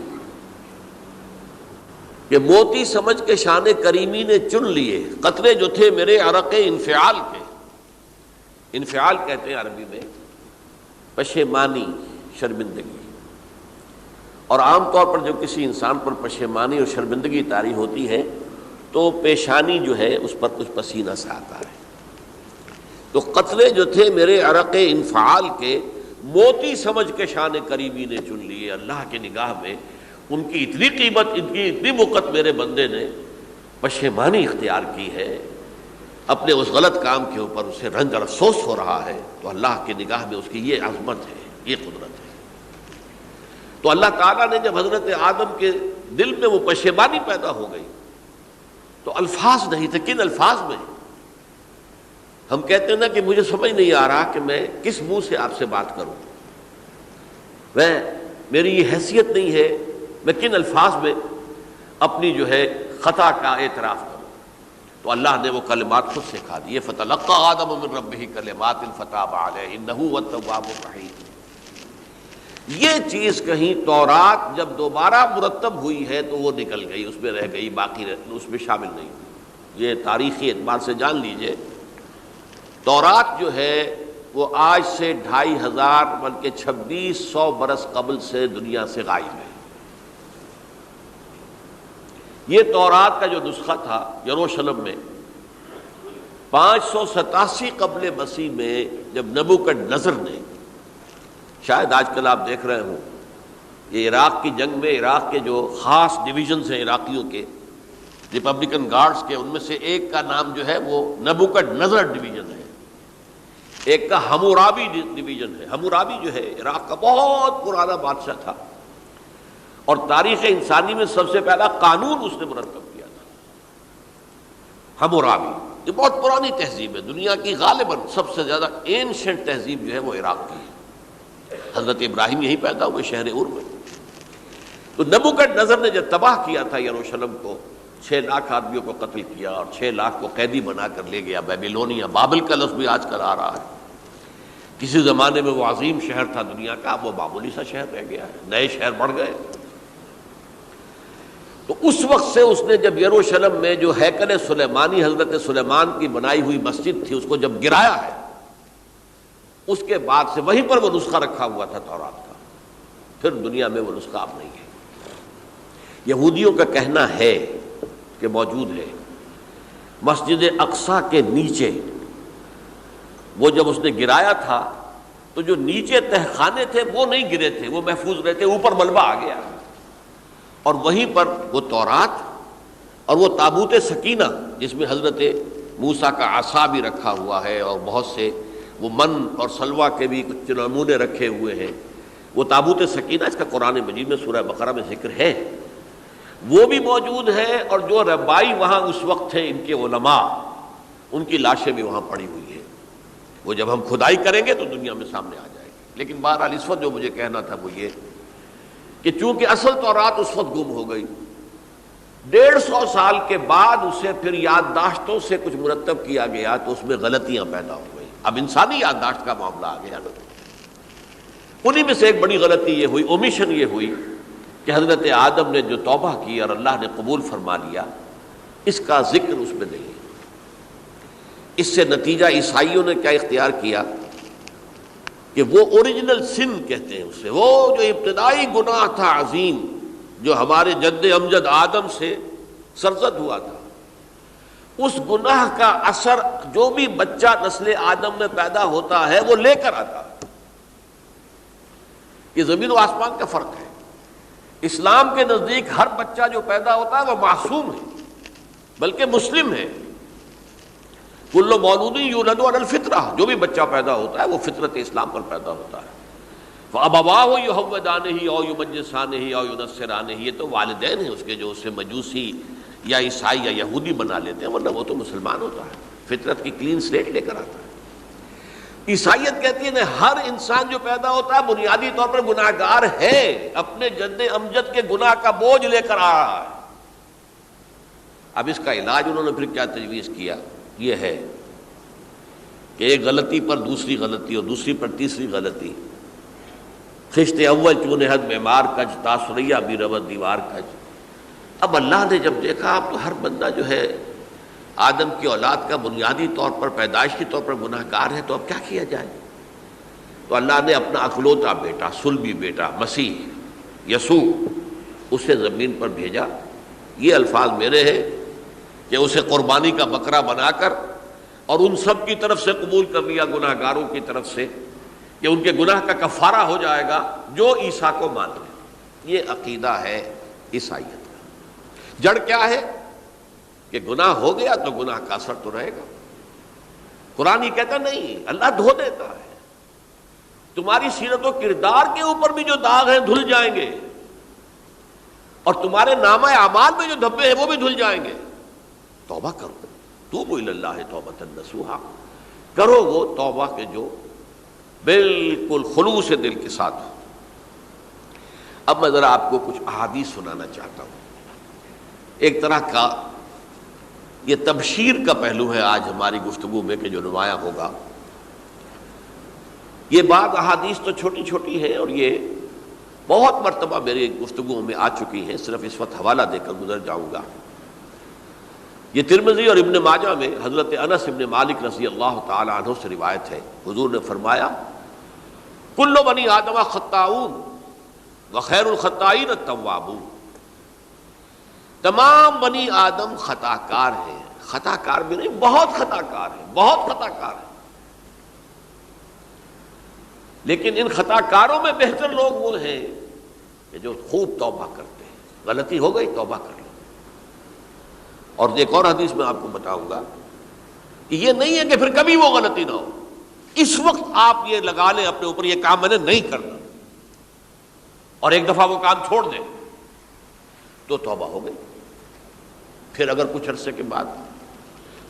کہ موتی سمجھ کے شان کریمی نے چن لیے قطرے جو تھے میرے عرق انفعال کے۔ انفعال کہتے ہیں عربی میں پشیمانی، شرمندگی، اور عام طور پر جب کسی انسان پر پشیمانی اور شرمندگی طاری ہوتی ہے تو پیشانی جو ہے اس پر کچھ پسینہ سا آتا ہے۔ تو قطرے جو تھے میرے عرق انفعال کے موتی سمجھ کے شان کریمی نے چن لیے، اللہ کی نگاہ میں ان کی اتنی قیمت، ان کی اتنی وقت میرے بندے نے پشیمانی اختیار کی ہے اپنے اس غلط کام کے اوپر، اسے رنج اور افسوس ہو رہا ہے، تو اللہ کی نگاہ میں اس کی یہ عظمت ہے، یہ قدرت ہے۔ تو اللہ تعالیٰ نے جب حضرت آدم کے دل میں وہ پشیمانی پیدا ہو گئی تو الفاظ نہیں تھے، کن الفاظ میں؟ ہم کہتے ہیں نا کہ مجھے سمجھ نہیں آ رہا کہ میں کس منہ سے آپ سے بات کروں، میری یہ حیثیت نہیں ہے میں کن الفاظ میں اپنی جو ہے خطا کا اعتراف کروں۔ تو اللہ نے وہ کلمات خود سکھا دیے، فتلقى آدم من ربہ کلمات فتاب علیہ انہ هو التواب الرحیم۔ یہ چیز کہیں تورات جب دوبارہ مرتب ہوئی ہے تو وہ نکل گئی، اس میں رہ گئی، باقی اس میں شامل نہیں ہوئی۔ یہ تاریخی اعتبار سے جان لیجئے، تورات جو ہے وہ آج سے 2500 بلکہ 2600 برس قبل سے دنیا سے غائب ہے۔ یہ تورات کا جو نسخہ تھا یروشلم میں 587 قبل مسیح میں جب نبوکدنضر نے، شاید آج کل آپ دیکھ رہے ہوں یہ عراق کی جنگ میں عراق کے جو خاص ڈویژنز ہیں عراقیوں کے ریپبلکن گارڈز کے، ان میں سے ایک کا نام جو ہے وہ نبوکدنضر ڈویژن ہے، ایک کا حمورابی ڈویژن ہے۔ حمورابی جو ہے عراق کا بہت پرانا بادشاہ تھا اور تاریخ انسانی میں سب سے پہلا قانون اس نے مرتب کیا تھا، حمورابی۔ یہ بہت پرانی تہذیب ہے، دنیا کی غالباً سب سے زیادہ اینشنٹ تہذیب جو ہے وہ عراق کی ہے۔ حضرت ابراہیم یہی پیدا ہوئے شہر عور میں۔ تو نبوکدنضر نے جب تباہ کیا تھا یروشلم کو، 6 لاکھ آدمیوں کو قتل کیا اور 6 لاکھ کو قیدی بنا کر لے گیا بیبیلونیا، بابل کا لفظ بھی آج کل آ رہا ہے۔ کسی زمانے میں وہ عظیم شہر تھا دنیا کا، اب وہ معمولی سا شہر رہ گیا ہے، نئے شہر بڑھ گئے۔ تو اس وقت سے اس نے جب یروشلم میں جو ہیکل سلیمانی حضرت سلیمان کی بنائی ہوئی مسجد تھی اس کو جب گرایا ہے، اس کے بعد سے وہیں پر وہ نسخہ رکھا ہوا تھا تورات کا، پھر دنیا میں وہ نسخہ اب نہیں ہے۔ یہودیوں کا کہنا ہے کہ موجود ہے مسجد اقصیٰ کے نیچے، وہ جب اس نے گرایا تھا تو جو نیچے تہخانے تھے وہ نہیں گرے تھے، وہ محفوظ رہتے، اوپر ملبہ آ گیا، اور وہیں پر وہ تورات اور وہ تابوت سکینہ جس میں حضرت موسیٰ کا عصا بھی رکھا ہوا ہے اور بہت سے وہ من اور سلوہ کے بھی کچھ نمونے رکھے ہوئے ہیں، وہ تابوت سکینہ اس کا قرآن مجید میں سورہ بقرہ میں ذکر ہے، وہ بھی موجود ہے، اور جو ربائی وہاں اس وقت تھے ان کے علماء، ان کی لاشیں بھی وہاں پڑی ہوئی ہیں۔ وہ جب ہم کھدائی کریں گے تو دنیا میں سامنے آ جائے گی۔ لیکن بہرحال اس وقت جو مجھے کہنا تھا وہ یہ کہ چونکہ اصل تورات اس وقت گم ہو گئی، 150 سال کے بعد اسے پھر یادداشتوں سے کچھ مرتب کیا گیا تو اس میں غلطیاں پیدا ہو گئی۔ اب انسانی یادداشت کا معاملہ آ گیا نا، انہی میں سے ایک بڑی غلطی یہ ہوئی، اومیشن یہ ہوئی کہ حضرت آدم نے جو توبہ کی اور اللہ نے قبول فرما لیا، اس کا ذکر اس میں نہیں ہے۔ اس سے نتیجہ عیسائیوں نے کیا اختیار کیا کہ وہ اوریجنل سن کہتے ہیں اسے، وہ جو ابتدائی گناہ تھا عظیم جو ہمارے جد امجد آدم سے سرزد ہوا تھا، اس گناہ کا اثر جو بھی بچہ نسل آدم میں پیدا ہوتا ہے وہ لے کر آتا ہے۔ یہ زمین و آسمان کا فرق ہے۔ اسلام کے نزدیک ہر بچہ جو پیدا ہوتا ہے وہ معصوم ہے، بلکہ مسلم ہے۔ کل مولود یولد علی الفطرہ، جو بھی بچہ پیدا ہوتا ہے وہ فطرت اسلام پر پیدا ہوتا ہے۔ فَأَبَوَاهُ يُهَوِّدَانِهِ أَوْ يُمَجِّسَانِهِ أَوْ يُنَصِّرَانِهِ، یہ تو والدین ہیں اس کے جو اسے مجوسی یا عیسائی یا یہودی بنا لیتے ہیں، ورنہ وہ تو مسلمان ہوتا ہے، فطرت کی کلین سلیٹ لے کر آتا ہے۔ عیسائیت کہتی ہے کہ ہر انسان جو پیدا ہوتا ہے بنیادی طور پر گناہگار ہے، اپنے جد امجد کے گناہ کا بوجھ لے کر آ رہا ہے۔ اب اس کا علاج انہوں نے پھر کیا تجویز کیا، یہ ہے کہ ایک غلطی پر دوسری غلطی اور دوسری پر تیسری غلطی، خشت اول چون حد معمار کج، تاثریہ بھی رود دیوار کج۔ اب اللہ نے جب دیکھا اب تو ہر بندہ جو ہے آدم کی اولاد کا بنیادی طور پر پیدائشی طور پر گناہ گار ہے، تو اب کیا کیا جائے؟ تو اللہ نے اپنا اکلوتا بیٹا، صلبی بیٹا مسیح یسوع اسے زمین پر بھیجا۔ یہ الفاظ میرے ہیں کہ اسے قربانی کا بکرا بنا کر اور ان سب کی طرف سے قبول کر لیا، گناہ گاروں کی طرف سے، کہ ان کے گناہ کا کفارہ ہو جائے گا جو عیسیٰ کو مان لے۔ یہ عقیدہ ہے عیسائیت کا۔ جڑ کیا ہے کہ گناہ ہو گیا تو گناہ کا اثر تو رہے گا۔ قرآن ہی کہتا نہیں، اللہ دھو دیتا ہے، تمہاری سیرت و کردار کے اوپر بھی جو داغ ہیں دھل جائیں گے، اور تمہارے نامہ اعمال میں جو دھبے ہیں وہ بھی دھل جائیں گے۔ توبہ کرو، توبوا الی اللہ توبۃ نصوحا، کرو وہ توبہ کے جو بالکل خلوص دل کے ساتھ ہو۔ اب میں ذرا آپ کو کچھ احادیث سنانا چاہتا ہوں۔ ایک طرح کا یہ تبشیر کا پہلو ہے آج ہماری گفتگو میں کہ جو نمایاں ہوگا۔ یہ بعض احادیث تو چھوٹی چھوٹی ہیں اور یہ بہت مرتبہ میری گفتگو میں آ چکی ہیں، صرف اس وقت حوالہ دے کر گزر جاؤں گا۔ یہ ترمذی اور ابن ماجہ میں حضرت انس ابن مالک رضی اللہ تعالی عنہ سے روایت ہے، حضور نے فرمایا کل بنی آدم خطاؤون وخیر الخطائین التوابون، تمام بنی آدم خطا کار ہیں، خطا کار بھی نہیں، بہت خطا کار ہیں، بہت خطا کار ہیں، لیکن ان خطا کاروں میں بہتر لوگ وہ ہیں کہ جو خوب توبہ کرتے ہیں، غلطی ہو گئی توبہ کر لو۔ اور ایک اور حدیث میں آپ کو بتاؤں گا کہ یہ نہیں ہے کہ پھر کبھی وہ غلطی نہ ہو، اس وقت آپ یہ لگا لیں اپنے اوپر یہ کام میں نے نہیں کرنا، اور ایک دفعہ وہ کام چھوڑ دیں تو توبہ ہو گئی۔ پھر اگر کچھ عرصے کے بعد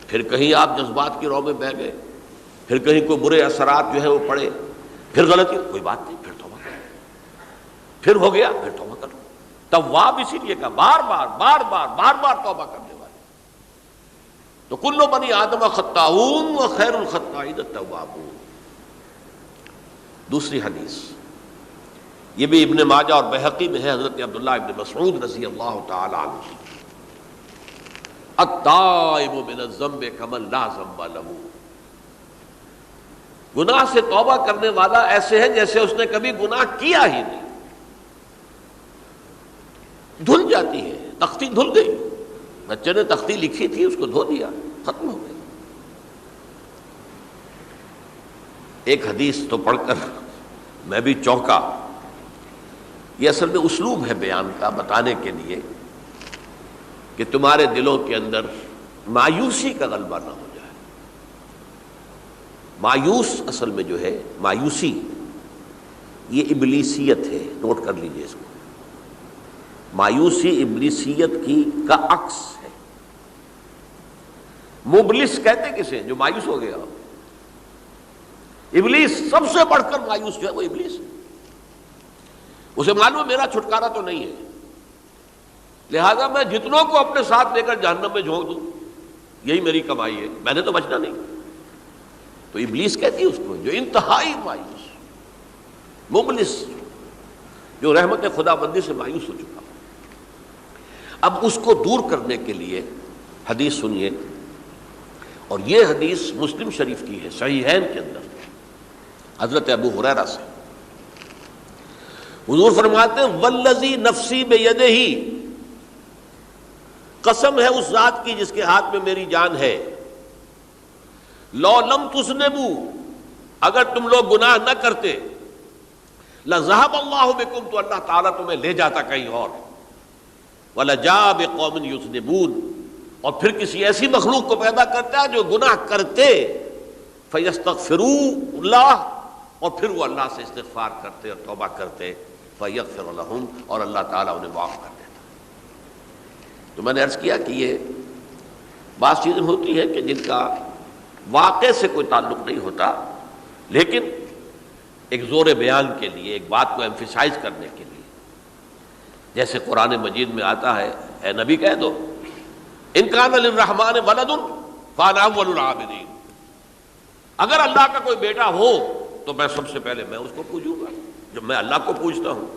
پھر کہیں آپ جذبات کی رو میں بہہ گئے، پھر کہیں کوئی برے اثرات جو ہے وہ پڑے، پھر غلطی، کوئی بات نہیں، پھر توبہ کرو، پھر ہو گیا پھر توبہ کرو۔ تواب اسی لیے کہا بار بار بار بار بار بار توبہ کرنے والے۔ تو کل بنی آدم خطاؤون وخیر الخطائین التوابون۔ دوسری حدیث یہ بھی ابن ماجہ اور بہقی میں ہے، حضرت عبداللہ ابن مسعود رضی اللہ تعالی عنہ، التائب من الذنب کمن لا ذنب لہ، گناہ سے توبہ کرنے والا ایسے ہے جیسے اس نے کبھی گناہ کیا ہی نہیں۔ دھل جاتی ہے، تختی دھل گئی، بچے نے تختی لکھی تھی اس کو دھو دیا، ختم ہو گئی۔ ایک حدیث تو پڑھ کر میں بھی چونکا، یہ اصل میں اسلوب ہے بیان کا، بتانے کے لیے کہ تمہارے دلوں کے اندر مایوسی کا غلبہ نہ ہو جائے۔ مایوس اصل میں جو ہے مایوسی یہ ابلیسیت ہے، نوٹ کر لیجئے اس کو۔ مایوسی ابلیسیت کی کا عکس ہے۔ مبلس کہتے کسے جو مایوس ہو گیا؟ ابلیس سب سے بڑھ کر مایوس جو ہے وہ ابلیس ہے۔ اسے معلوم ہے میرا چھٹکارا تو نہیں ہے، لہذا میں جتنوں کو اپنے ساتھ لے کر جہنم میں جھونک دوں یہی میری کمائی ہے، میں نے تو بچنا نہیں۔ تو ابلیس کہتی ہے اس کو جو انتہائی مایوس، مبلس، جو رحمت خدا بندی سے مایوس ہو چکا۔ اب اس کو دور کرنے کے لیے حدیث سنیے، اور یہ حدیث مسلم شریف کی ہے، صحیحین کے اندر، حضرت ابو ہریرہ سے۔ حضور فرماتے ہیں والذی نفسی بیدہ، قسم ہے اس ذات کی جس کے ہاتھ میں میری جان ہے، لو لم تذنبوا، اگر تم لوگ گناہ نہ کرتے، لذهب اللہ بکم، تو اللہ تعالیٰ تمہیں لے جاتا کہیں اور، وَلَجَاءَ بِقَوْمٍ يُذْنِبُونَ، اور پھر کسی ایسی مخلوق کو پیدا کرتا ہے جو گناہ کرتے، فَيَسْتَغْفِرُوا اللَّهَ، اور پھر وہ اللہ سے استغفار کرتے اور توبہ کرتے فَيَغْفِرُ لَهُمْ، اور اللہ تعالیٰ انہیں معاف کر دیتا۔ تو میں نے عرض کیا کہ یہ بعض چیزیں ہوتی ہیں کہ جن کا واقع سے کوئی تعلق نہیں ہوتا، لیکن ایک زور بیان کے لیے، ایک بات کو ایمفیسائز کرنے کے لیے، جیسے قرآن مجید میں آتا ہے، اے نبی کہہ دو ان کان للرحمن ولد فانا اول العابدین، اگر اللہ کا کوئی بیٹا ہو تو میں سب سے پہلے میں اس کو پوجوں گا۔ جب میں اللہ کو پوجتا ہوں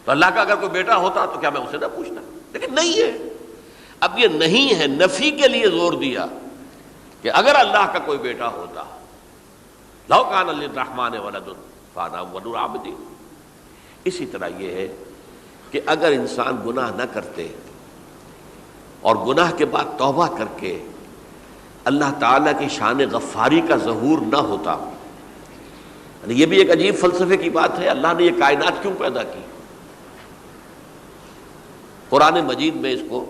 تو اللہ کا اگر کوئی بیٹا ہوتا تو کیا میں اسے نہ پوچھتا؟ لیکن نہیں ہے۔ اب یہ نہیں ہے، نفی کے لیے زور دیا کہ اگر اللہ کا کوئی بیٹا ہوتا، لو کان للرحمن ولد فانا اول العابدین۔ اسی طرح یہ ہے کہ اگر انسان گناہ نہ کرتے اور گناہ کے بعد توبہ کر کے اللہ تعالیٰ کی شان غفاری کا ظہور نہ ہوتا، یعنی یہ بھی ایک عجیب فلسفے کی بات ہے، اللہ نے یہ کائنات کیوں پیدا کی؟ قرآن مجید میں اس کو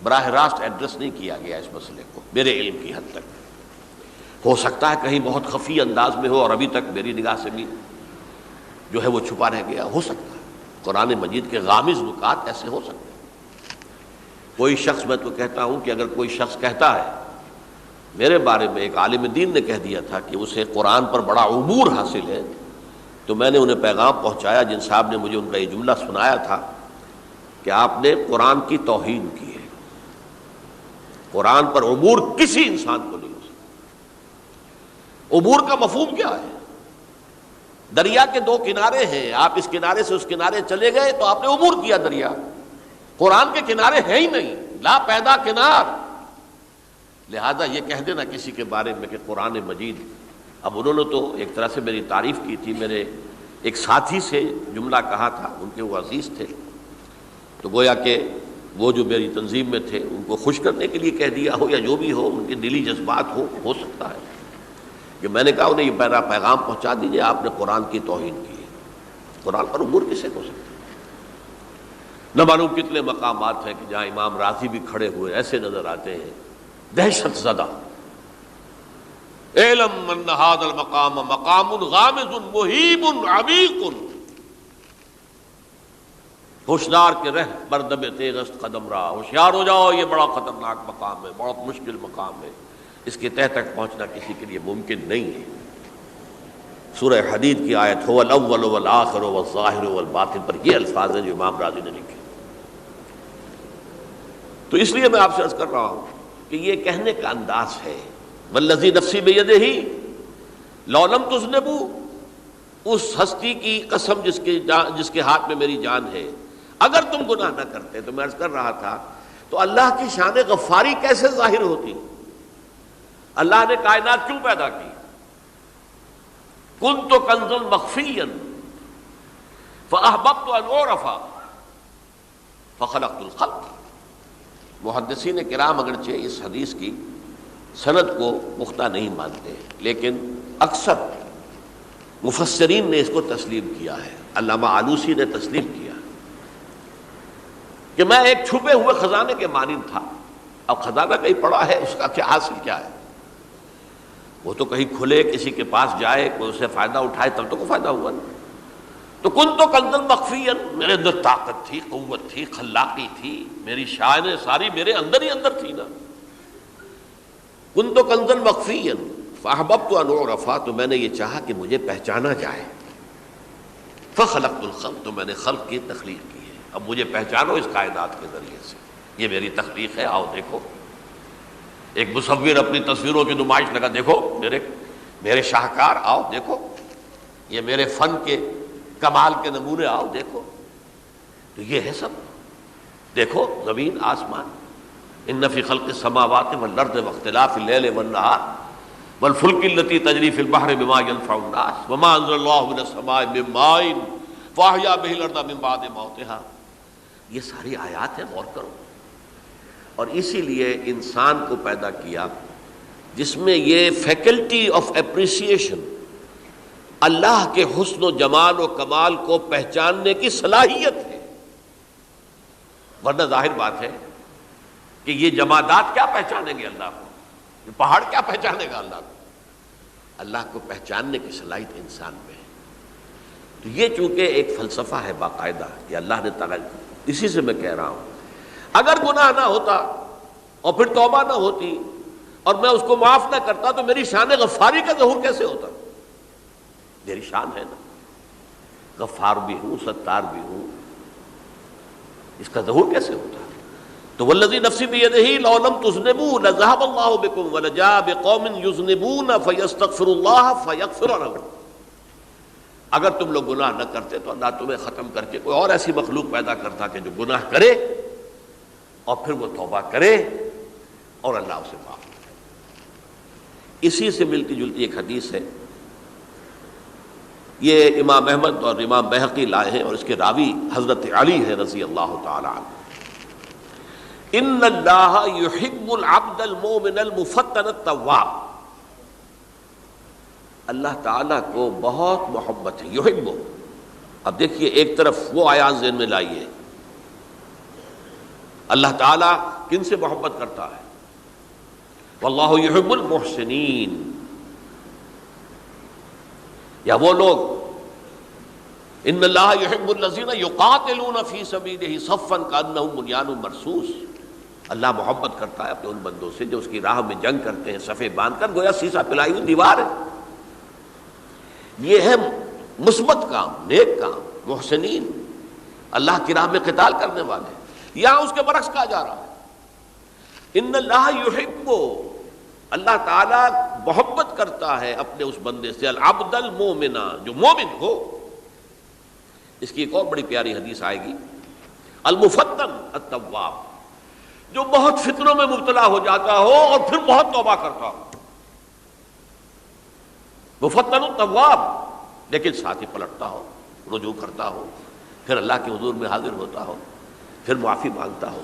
براہ راست ایڈریس نہیں کیا گیا اس مسئلے کو، میرے علم کی حد تک۔ ہو سکتا ہے کہیں بہت خفی انداز میں ہو اور ابھی تک میری نگاہ سے بھی جو ہے وہ چھپا رہ گیا، ہو سکتا ہے قرآن مجید کے غامض نکات ایسے ہو سکتے ہیں۔ کوئی شخص، میں تو کہتا ہوں کہ اگر کوئی شخص کہتا ہے، میرے بارے میں ایک عالم دین نے کہہ دیا تھا کہ اسے قرآن پر بڑا عبور حاصل ہے، تو میں نے انہیں پیغام پہنچایا، جن صاحب نے مجھے ان کا یہ جملہ سنایا تھا کہ آپ نے قرآن کی توہین کی ہے، قرآن پر عبور کسی انسان کو نہیں ہو سکتا۔ عبور کا مفہوم کیا ہے؟ دریا کے دو کنارے ہیں، آپ اس کنارے سے اس کنارے چلے گئے تو آپ نے عبور کیا دریا۔ قرآن کے کنارے ہیں ہی نہیں، لا پیدا کنار۔ لہذا یہ کہہ دینا کسی کے بارے میں کہ قرآن مجید، اب انہوں نے تو ایک طرح سے میری تعریف کی تھی، میرے ایک ساتھی سے جملہ کہا تھا، ان کے وہ عزیز تھے، تو گویا کہ وہ جو میری تنظیم میں تھے ان کو خوش کرنے کے لیے کہہ دیا ہو یا جو بھی ہو، ان کے دلی جذبات ہو سکتا ہے کہ میں نے کہا انہیں یہ میرا پیغام پہنچا دیجیے، آپ نے قرآن کی توہین کی ہے۔ قرآن پر عبور کسے ہو سکتا ہے؟ نہ معلوم کتنے مقامات ہیں کہ جہاں امام راضی بھی کھڑے ہوئے ایسے نظر آتے ہیں، دہشت زدہ، اعلم ان ھذا المقام مقام غامض مہیب عمیق، ہوشیار کے رہ بردم تیغست قدم را، ہوشیار ہو جاؤ، یہ بڑا خطرناک مقام ہے، بہت مشکل مقام ہے، اس کے تہ تک پہنچنا کسی کے لیے ممکن نہیں ہے۔ سورہ حدید کی آیت هو الاول والآخر والظاہر والباطن پر یہ الفاظ ہیں جو امام راضی نے لکھے۔ تو اس لیے میں آپ سے عرض کر رہا ہوں کہ یہ کہنے کا انداز ہے، والذی نفسی بیدہ لو لم تذنبوا، اس ہستی کی قسم جس کے ہاتھ میں میری جان ہے، اگر تم گناہ نہ کرتے، تو میں عرض کر رہا تھا تو اللہ کی شان غفاری کیسے ظاہر ہوتی؟ اللہ نے کائنات کیوں پیدا کی؟ کنت کنزا مخفیا فاحببت ان اعرف فخلقت الخلق۔ محدثین کرام اگرچہ اس حدیث کی سند کو پختہ نہیں مانتے، لیکن اکثر مفسرین نے اس کو تسلیم کیا ہے۔ علامہ آلوسی نے تسلیم کیا کہ میں ایک چھپے ہوئے خزانے کے مانند تھا۔ اب خزانہ کہیں پڑا ہے، اس کا کیا حاصل کیا ہے؟ وہ تو کہیں کھلے، کسی کے پاس جائے، کوئی اسے فائدہ اٹھائے تب تو کوئی فائدہ ہوا نا۔ تو کن تو کنزا مخفیا، میرے اندر طاقت تھی، قوت تھی، خلاقی تھی، میری شان ساری میرے اندر ہی اندر تھی نا۔ کن تو کنزا مخفیا فاحببت ان اعرف، تو میں نے یہ چاہا کہ مجھے پہچانا جائے۔ فخلقت الخلق، تو میں نے خلق کی تخلیق کی ہے، اب مجھے پہچانو اس کائنات کے ذریعے سے، یہ میری تخلیق ہے، آؤ دیکھو۔ ایک مصور اپنی تصویروں کی نمائش لگا، دیکھو میرے شاہکار، آؤ دیکھو، یہ میرے فن کے کمال کے نمونے، آؤ دیکھو۔ تو یہ ہے سب، دیکھو زمین آسمان، ان فی خلق السماوات والارض واختلاف اللیل والنہار والفلک التی تجری فی البحر بما ینفع الناس وما انزل اللہ من السماء من ماء فاحیا بہ الارض من بعد موتہا۔ یہ ساری آیات ہیں، غور کرو۔ اور اسی لیے انسان کو پیدا کیا جس میں یہ فیکلٹی آف اپریسیشن، اللہ کے حسن و جمال و کمال کو پہچاننے کی صلاحیت ہے۔ ورنہ ظاہر بات ہے کہ یہ جمادات کیا پہچانیں گے اللہ کو؟ یہ پہاڑ کیا پہچانے گا اللہ کو؟ اللہ کو پہچاننے کی صلاحیت انسان میں ہے. تو یہ چونکہ ایک فلسفہ ہے باقاعدہ کہ اللہ نے تعالیٰ، اسی سے میں کہہ رہا ہوں اگر گناہ نہ ہوتا اور پھر توبہ نہ ہوتی اور میں اس کو معاف نہ کرتا تو میری شان غفاری کا ظہور کیسے ہوتا؟ میری شان ہے نا، غفار بھی ہوں، ستار بھی ہوں، اس کا ظہور کیسے ہوتا؟ تو والذی نفسی بیدہ لو لم تذنبوا لذهب اللہ بکم ولجاء بقوم یذنبون فیستغفروا اللہ فیغفر لهم. اگر تم لوگ گناہ نہ کرتے تو اللہ تمہیں ختم کر کے کوئی اور ایسی مخلوق پیدا کرتا کہ جو گناہ کرے اور پھر وہ توبہ کرے اور اللہ اسے معاف کرے. اسی سے ملتی جلتی ایک حدیث ہے، یہ امام احمد اور امام بہقی لائے ہیں اور اس کے راوی حضرت علی ہے رضی اللہ تعالی عنہ. ان اللہ یحب العبد المؤمن المفتن التواب. اللہ تعالیٰ کو بہت محبت ہے، یحب. اب دیکھیے ایک طرف وہ آیات ذہن میں لائیے، اللہ تعالیٰ کن سے محبت کرتا ہے؟ واللہ یحب المحسنین. یا وہ لوگ ان اللہ یحب الذین یقاتلون فی سبیلہ صفا کانہم بنیان مرصوص. اللہ محبت کرتا ہے اپنے ان بندوں سے جو اس کی راہ میں جنگ کرتے ہیں صفے باندھ کر، گویا سیسا پلائی ہوئی دیوار ہے. یہ ہے مثبت کام، نیک کام، محسنین، اللہ کی راہ میں قتال کرنے والے. یہاں اس کے برعکس کہا جا رہا ہے ان اللہ یحب، اللہ تعالیٰ محبت کرتا ہے اپنے اس بندے سے العبد المومن، جو مومن ہو. اس کی ایک اور بڑی پیاری حدیث آئے گی، المفتن التواب، جو بہت فتنوں میں مبتلا ہو جاتا ہو اور پھر بہت توبہ کرتا ہو. مفتن التواب، لیکن ساتھ ہی پلٹتا ہو، رجوع کرتا ہو، پھر اللہ کے حضور میں حاضر ہوتا ہو، پھر معافی مانگتا ہو.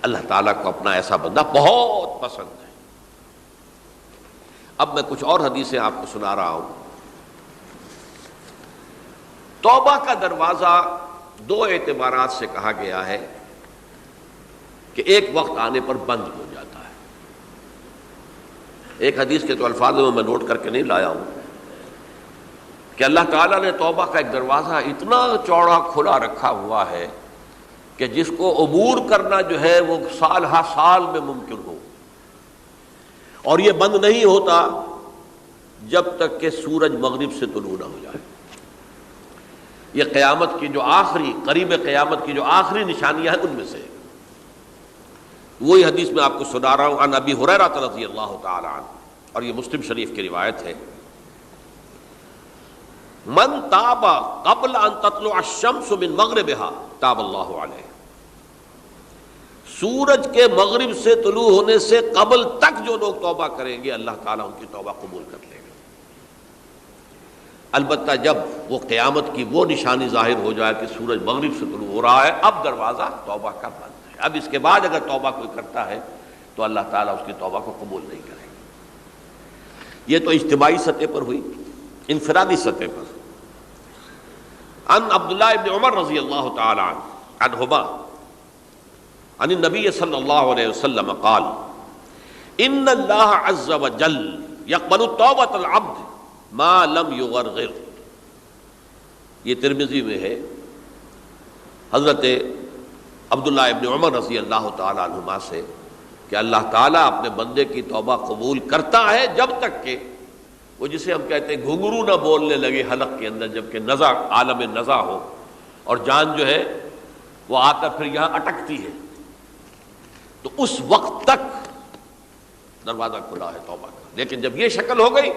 اللہ تعالیٰ کو اپنا ایسا بندہ بہت پسند ہے. اب میں کچھ اور حدیثیں آپ کو سنا رہا ہوں. توبہ کا دروازہ دو اعتبارات سے کہا گیا ہے کہ ایک وقت آنے پر بند ہو جاتا ہے. ایک حدیث کے تو الفاظ میں نوٹ کر کے نہیں لایا ہوں کہ اللہ تعالیٰ نے توبہ کا ایک دروازہ اتنا چوڑا کھلا رکھا ہوا ہے کہ جس کو عبور کرنا جو ہے وہ سال ہا سال میں ممکن ہو، اور یہ بند نہیں ہوتا جب تک کہ سورج مغرب سے طلوع نہ ہو جائے. یہ قیامت کی جو آخری، قریب قیامت کی جو آخری نشانیاں ہیں ان میں سے وہی حدیث میں آپ کو سنا رہا ہوں. عن ابی ہریرہ رضی اللہ تعالی عنہ، اور یہ مسلم شریف کی روایت ہے، من تاب قبل ان تطلع الشمس من مغربها تاب اللہ علیہ. سورج کے مغرب سے طلوع ہونے سے قبل تک جو لوگ توبہ کریں گے اللہ تعالیٰ ان کی توبہ قبول کر لے گا. البتہ جب وہ قیامت کی وہ نشانی ظاہر ہو جائے کہ سورج مغرب سے طلوع ہو رہا ہے، اب دروازہ توبہ کا بند ہے. اب اس کے بعد اگر توبہ کوئی کرتا ہے تو اللہ تعالیٰ اس کی توبہ کو قبول نہیں کرے گا. یہ تو اجتماعی سطح پر ہوئی. انفرادی سطح پر عن عبداللہ ابن عمر رضی اللہ تعالی عنہما عن النبی صلی اللہ علیہ وسلم قال ان اللہ عز وجل یقبل توبۃ العبد ما لم یغرغر. یہ ترمذی میں ہے حضرت عبداللہ ابن عمر رضی اللہ تعالی عنہما سے کہ اللہ تعالیٰ اپنے بندے کی توبہ قبول کرتا ہے جب تک کہ وہ جسے ہم کہتے ہیں گھنگرو نہ بولنے لگے حلق کے اندر، جبکہ نزع، عالم نزع ہو اور جان جو ہے وہ آ کر پھر یہاں اٹکتی ہے، تو اس وقت تک دروازہ کھلا ہے توبہ کا. لیکن جب یہ شکل ہو گئی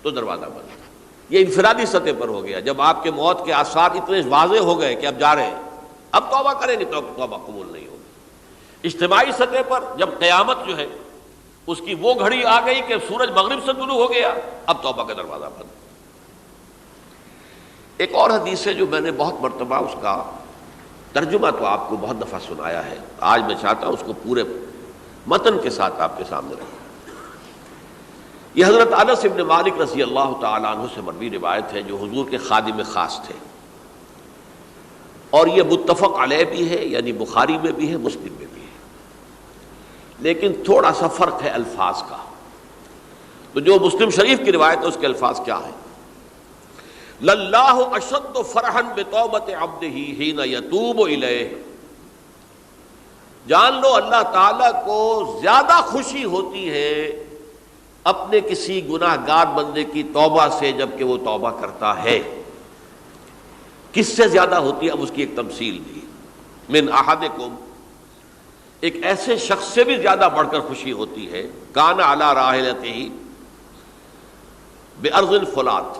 تو دروازہ بند. یہ انفرادی سطح پر ہو گیا. جب آپ کے موت کے آثار اتنے واضح ہو گئے کہ اب جا رہے ہیں، اب توبہ کریں گے تو توبہ قبول نہیں ہوگی. اجتماعی سطح پر جب قیامت جو ہے اس کی وہ گھڑی آ گئی کہ سورج مغرب سے طلوع ہو گیا، اب توبہ کا دروازہ بند. ایک اور حدیث ہے جو میں نے بہت مرتبہ اس کا ترجمہ تو آپ کو بہت دفعہ سنایا ہے، آج میں چاہتا ہوں اس کو پورے متن کے ساتھ آپ کے سامنے رکھوں. یہ حضرت انس بن مالک رضی اللہ تعالی عنہ سے مروی روایت ہے جو حضور کے خادم خاص تھے، اور یہ متفق علیہ بھی ہے، یعنی بخاری میں بھی ہے، مسلم میں بھی ہے، لیکن تھوڑا سا فرق ہے الفاظ کا. تو جو مسلم شریف کی روایت ہے اس کے الفاظ کیا ہیں؟ للہ اشد فرحا بتوبۃ عبدہ حین یتوب الیہ، جان لو اللہ تعالیٰ کو زیادہ خوشی ہوتی ہے اپنے کسی گناہ گار بندے کی توبہ سے جب کہ وہ توبہ کرتا ہے۔ کس سے زیادہ ہوتی ہے؟ اب اس کی ایک تمثیل دی، من احدکم، ایک ایسے شخص سے بھی زیادہ بڑھ کر خوشی ہوتی ہے، کان علی راحلتہ بارض الفلات،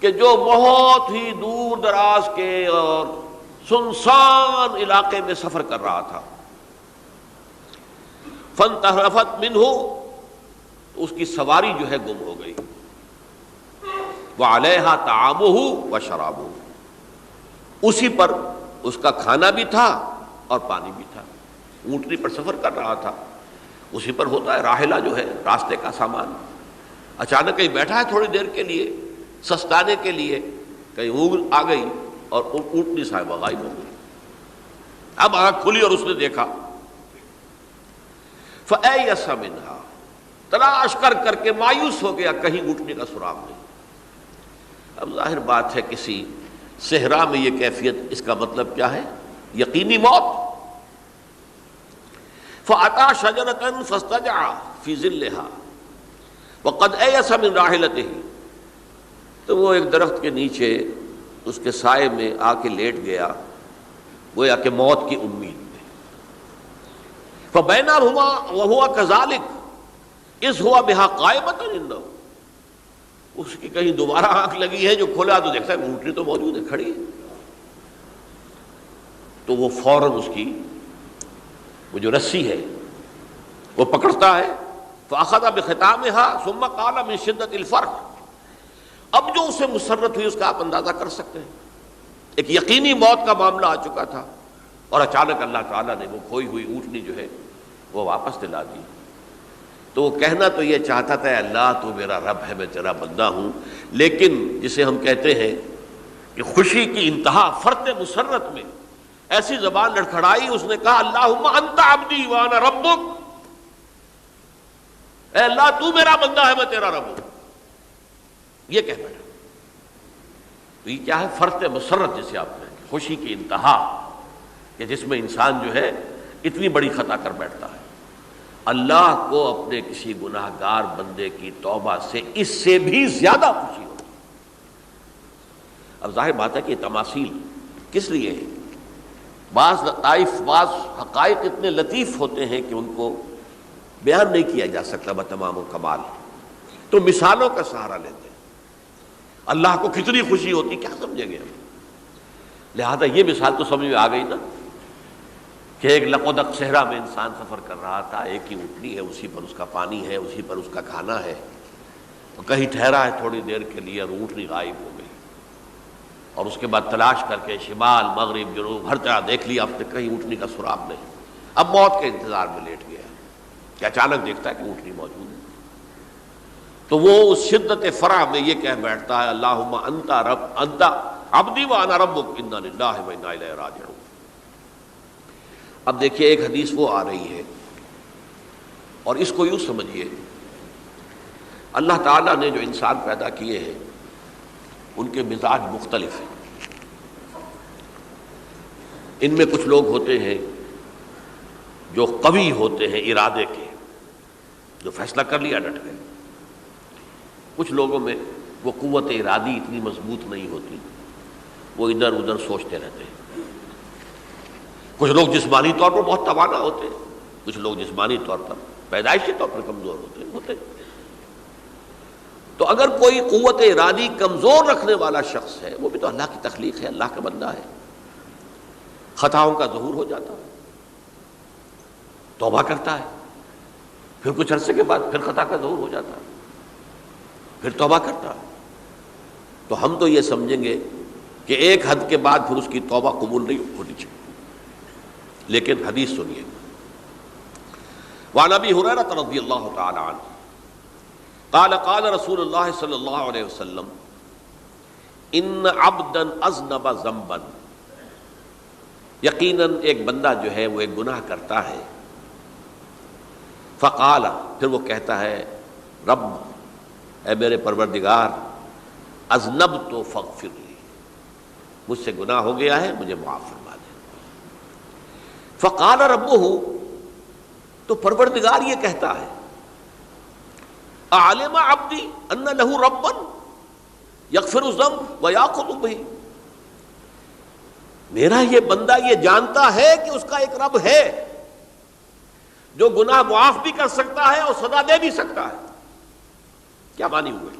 کہ جو بہت ہی دور دراز کے اور سنسان علاقے میں سفر کر رہا تھا، فانتحرفت منہ، اس کی سواری جو ہے گم ہو گئی، وعلیہا طعامہ وشرابہ، اسی پر اس کا کھانا بھی تھا اور پانی بھی تھا، اونٹنی پر سفر کر رہا تھا، اسی پر ہوتا ہے راحلہ جو ہے راستے کا سامان، اچانک کہیں بیٹھا ہے تھوڑی دیر کے لیے سستانے کے لیے، کہیں اونگ آ گئی اور اونٹنی صاحبہ غائب ہو گئی۔ اب آنکھ کھلی اور اس نے دیکھا، فَأَيَّسَ مِنْهَا، تلاش کر کر کے مایوس ہو گیا، کہیں اونٹنی کا سراغ نہیں۔ اب ظاہر بات ہے کسی صحرا میں یہ کیفیت، اس کا مطلب کیا ہے؟ یقینی موت۔ فَأَتَىٰ شَجَرَةً فَاسْتَجَعَ فِي ظِلِّهَا وَقَدْ أَيَسَ مِنْ رَاحِلَتِهِ، تو وہ ایک درخت کے نیچے اس کے سائے میں آ کے لیٹ گیا، گویا کہ موت کی امید میں۔ فَبَيْنَهُمَا وَهُوَ كَذَلِكَ إِذْ هُوَ بِهَا قَائِمَةٌ عِندَهُ، اس کی کہیں دوبارہ آنکھ لگی ہے، جو کھولا تو دیکھتا ہے اونٹنی تو موجود ہے، کھڑی ہے، تو وہ فوراً اس کی وہ جو رسی ہے وہ پکڑتا ہے، فَأَخَذَ بِخِتَامِهَا ثُمَّ قَالَ مِن شِدَّةِ الْفَرْحِ، اب جو اسے مسرت ہوئی اس کا آپ اندازہ کر سکتے ہیں، ایک یقینی موت کا معاملہ آ چکا تھا، اور اچانک اللہ تعالیٰ نے وہ کھوئی ہوئی اونٹنی جو ہے وہ واپس دلا دی۔ تو وہ کہنا تو یہ چاہتا تھا، اللہ تو میرا رب ہے، میں تیرا بندہ ہوں، لیکن جسے ہم کہتے ہیں کہ خوشی کی انتہا فرط مسرت میں ایسی زبان لڑکھڑائی، اس نے کہا اللہم انت عبدی وانا ربک، اے اللہ تو میرا بندہ ہے، میں تیرا رب ہوں، یہ کہہ بیٹھا۔ تو یہ کیا ہے؟ فرط مسرت جسے آپ کہیں، خوشی کی انتہا، کہ جس میں انسان جو ہے اتنی بڑی خطا کر بیٹھتا ہے۔ اللہ کو اپنے کسی گناہ گار بندے کی توبہ سے اس سے بھی زیادہ خوشی ہوتی۔ اب ظاہر بات ہے کہ یہ تماثیل کس لیے ہے؟ بعض لطائف، بعض حقائق اتنے لطیف ہوتے ہیں کہ ان کو بیان نہیں کیا جا سکتا بتمام و کمال، تو مثالوں کا سہارا لیتے ہیں۔ اللہ کو کتنی خوشی ہوتی کیا سمجھیں گے ہم؟ لہذا یہ مثال تو سمجھ میں آ گئی نا، کہ ایک لقودق صحرا میں انسان سفر کر رہا تھا، ایک ہی اونٹنی ہے، اسی پر اس کا پانی ہے، اسی پر اس کا کھانا ہے، اور کہیں ٹھہرا ہے تھوڑی دیر کے لیے اور اونٹنی غائب ہو گئی، اور اس کے بعد تلاش کر کے شمال مغرب جنوب ہر طرح دیکھ لیا، اب تک کہیں اونٹنی کا سراغ نہیں۔ اب موت کے انتظار میں لیٹ گیا کہ اچانک دیکھتا ہے کہ اونٹنی موجود ہے، تو وہ اس شدت فرح میں یہ کہہ بیٹھتا ہے اللہم انت عبدی وانا ربک انا للہ و انا الیہ راجعون۔ اب دیکھیے ایک حدیث وہ آ رہی ہے، اور اس کو یوں سمجھیے، اللہ تعالیٰ نے جو انسان پیدا کیے ہیں ان کے مزاج مختلف ہیں۔ ان میں کچھ لوگ ہوتے ہیں جو قوی ہوتے ہیں ارادے کے، جو فیصلہ کر لیا ڈٹ گئے۔ کچھ لوگوں میں وہ قوت ارادی اتنی مضبوط نہیں ہوتی، وہ ادھر ادھر سوچتے رہتے ہیں۔ کچھ لوگ جسمانی طور پر بہت توانا ہوتے ہیں، کچھ لوگ جسمانی طور پر پیدائشی طور پر کمزور ہوتے ہیں۔ تو اگر کوئی قوت ارادی کمزور رکھنے والا شخص ہے، وہ بھی تو اللہ کی تخلیق ہے، اللہ کا بندہ ہے، خطاؤں کا ظہور ہو جاتا ہے، توبہ کرتا ہے، پھر کچھ عرصے کے بعد پھر خطا کا ظہور ہو جاتا ہے، پھر توبہ کرتا ہے، تو ہم تو یہ سمجھیں گے کہ ایک حد کے بعد پھر اس کی توبہ قبول نہیں ہونی چاہیے۔ لیکن حدیث سنیے، وعن ابی ہریرہ رضی اللہ تعالی عنہ قال قال رسول اللہ صلی اللہ علیہ وسلم ان عبدا اذنب ذنبا، یقیناً ایک بندہ جو ہے وہ ایک گناہ کرتا ہے، فقال، پھر وہ کہتا ہے رب اے میرے پروردگار اذنبت فاغفر لی، مجھ سے گناہ ہو گیا ہے، مجھے معاف فرما دے۔ فقال ربہ، تو پروردگار یہ کہتا ہے اعلم عبدی ان لہ ربا یغفر الذنب ویأخذ بہ، میرا یہ بندہ یہ جانتا ہے کہ اس کا ایک رب ہے جو گناہ معاف بھی کر سکتا ہے اور سزا دے بھی سکتا ہے۔ کیا معنی ہوئے؟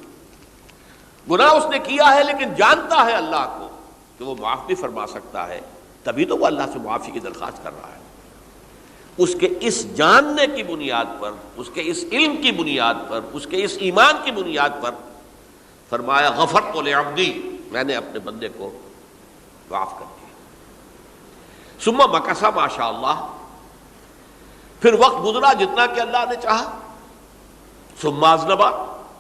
گناہ اس نے کیا ہے لیکن جانتا ہے اللہ کو کہ وہ معاف بھی فرما سکتا ہے، تبھی تو وہ اللہ سے معافی کی درخواست کر رہا ہے۔ اس کے اس جاننے کی بنیاد پر، اس کے اس علم کی بنیاد پر، اس کے اس ایمان کی بنیاد پر فرمایا غفرت لعبدی، میں نے اپنے بندے کو معاف کر دیا۔ ثم مکث ما شاء اللہ، پھر وقت گزرا جتنا کہ اللہ نے چاہا۔ ثم اذنب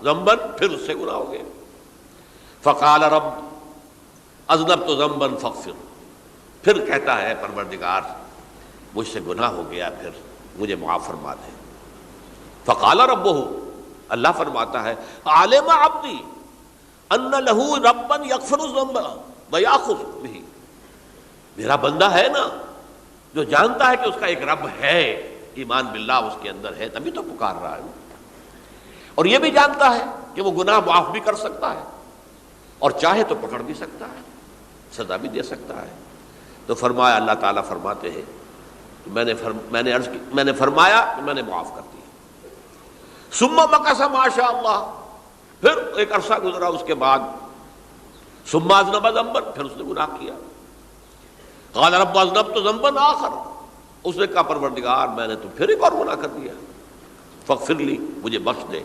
ذنبا، پھر اس سے گناہ ہو گئے۔ فقال رب اذنبت ذنبا فاغفر، پھر کہتا ہے پروردگار مجھ سے گناہ ہو گیا، پھر مجھے معاف فرما دے۔ فقال ربہ، اللہ فرماتا ہے عالم عبدی ان لہ ربا یغفر الذنب ویأخذ بہ، میرا بندہ ہے نا جو جانتا ہے کہ اس کا ایک رب ہے، ایمان باللہ اس کے اندر ہے، تبھی تو پکار رہا ہے، اور یہ بھی جانتا ہے کہ وہ گناہ معاف بھی کر سکتا ہے اور چاہے تو پکڑ بھی سکتا ہے، سزا بھی دے سکتا ہے۔ تو فرمایا، اللہ تعالیٰ فرماتے ہیں میں نے فرمایا کہ میں نے معاف کر دیا۔ ثم مکث ما شاء اللہ، پھر ایک عرصہ گزرا اس کے بعد۔ ثم اذنب ذنبا، پھر اس نے گناہ کیا۔ قال رب اذنبت ذنبا آخر، اس نے کہا پروردگار میں نے تو پھر ایک اور گناہ کر دیا، فاغفر لی، مجھے بخش دے۔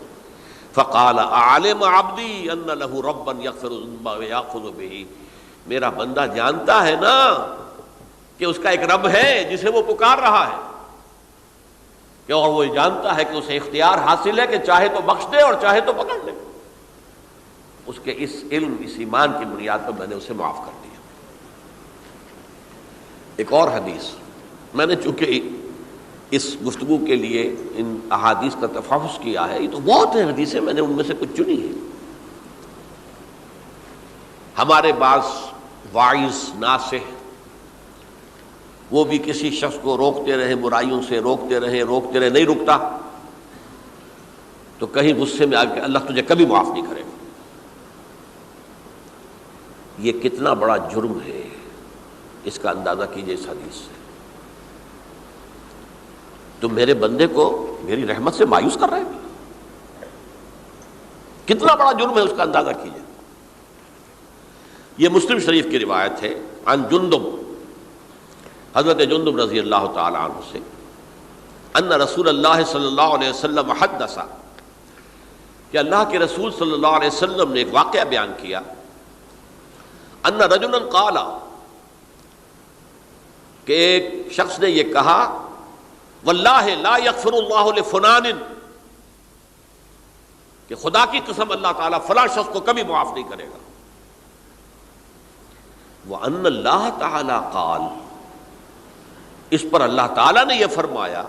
فقال اعلم عبدی ان لہ ربا یغفر الذنب ویأخذ بہ، میرا بندہ جانتا ہے نا کہ اس کا ایک رب ہے جسے وہ پکار رہا ہے، کہ اور وہ جانتا ہے کہ اسے اختیار حاصل ہے کہ چاہے تو بخش دے اور چاہے تو پکڑ لے۔ اس کے اس علم، اس ایمان کی بنیاد پر میں نے اسے معاف کر دیا۔ ایک اور حدیث، میں نے چونکہ اس گفتگو کے لیے ان احادیث کا تفحص کیا ہے، یہ تو بہت ہیں حدیثیں، میں نے ان میں سے کچھ چنی ہیں۔ ہمارے بعض واعظ ناصح وہ بھی کسی شخص کو روکتے رہے، برائیوں سے روکتے رہے، نہیں رکتا، تو کہیں غصے میں آ کے اللہ تجھے کبھی معاف نہیں کرے گا۔ یہ کتنا بڑا جرم ہے، اس کا اندازہ کیجئے اس حدیث سے۔ تم میرے بندے کو میری رحمت سے مایوس کر رہے ہیں، کتنا بڑا جرم ہے، اس کا اندازہ کیجئے۔ یہ مسلم شریف کی روایت ہے، عن جندب، حضرت جندب رضی اللہ تعالی عنہ سے، ان رسول اللہ صلی اللہ علیہ وسلم حدث، کہ اللہ کے رسول صلی اللہ علیہ وسلم نے ایک واقعہ بیان کیا، ان رجلا قال، کہ ایک شخص نے یہ کہا، واللہ لا یغفر اللہ لفلان، کہ خدا کی قسم اللہ تعالیٰ فلاں شخص کو کبھی معاف نہیں کرے گا۔ وَأَنَّ اللَّهَ تَعَالَى قَالَ، اس پر اللہ تعالیٰ نے یہ فرمایا،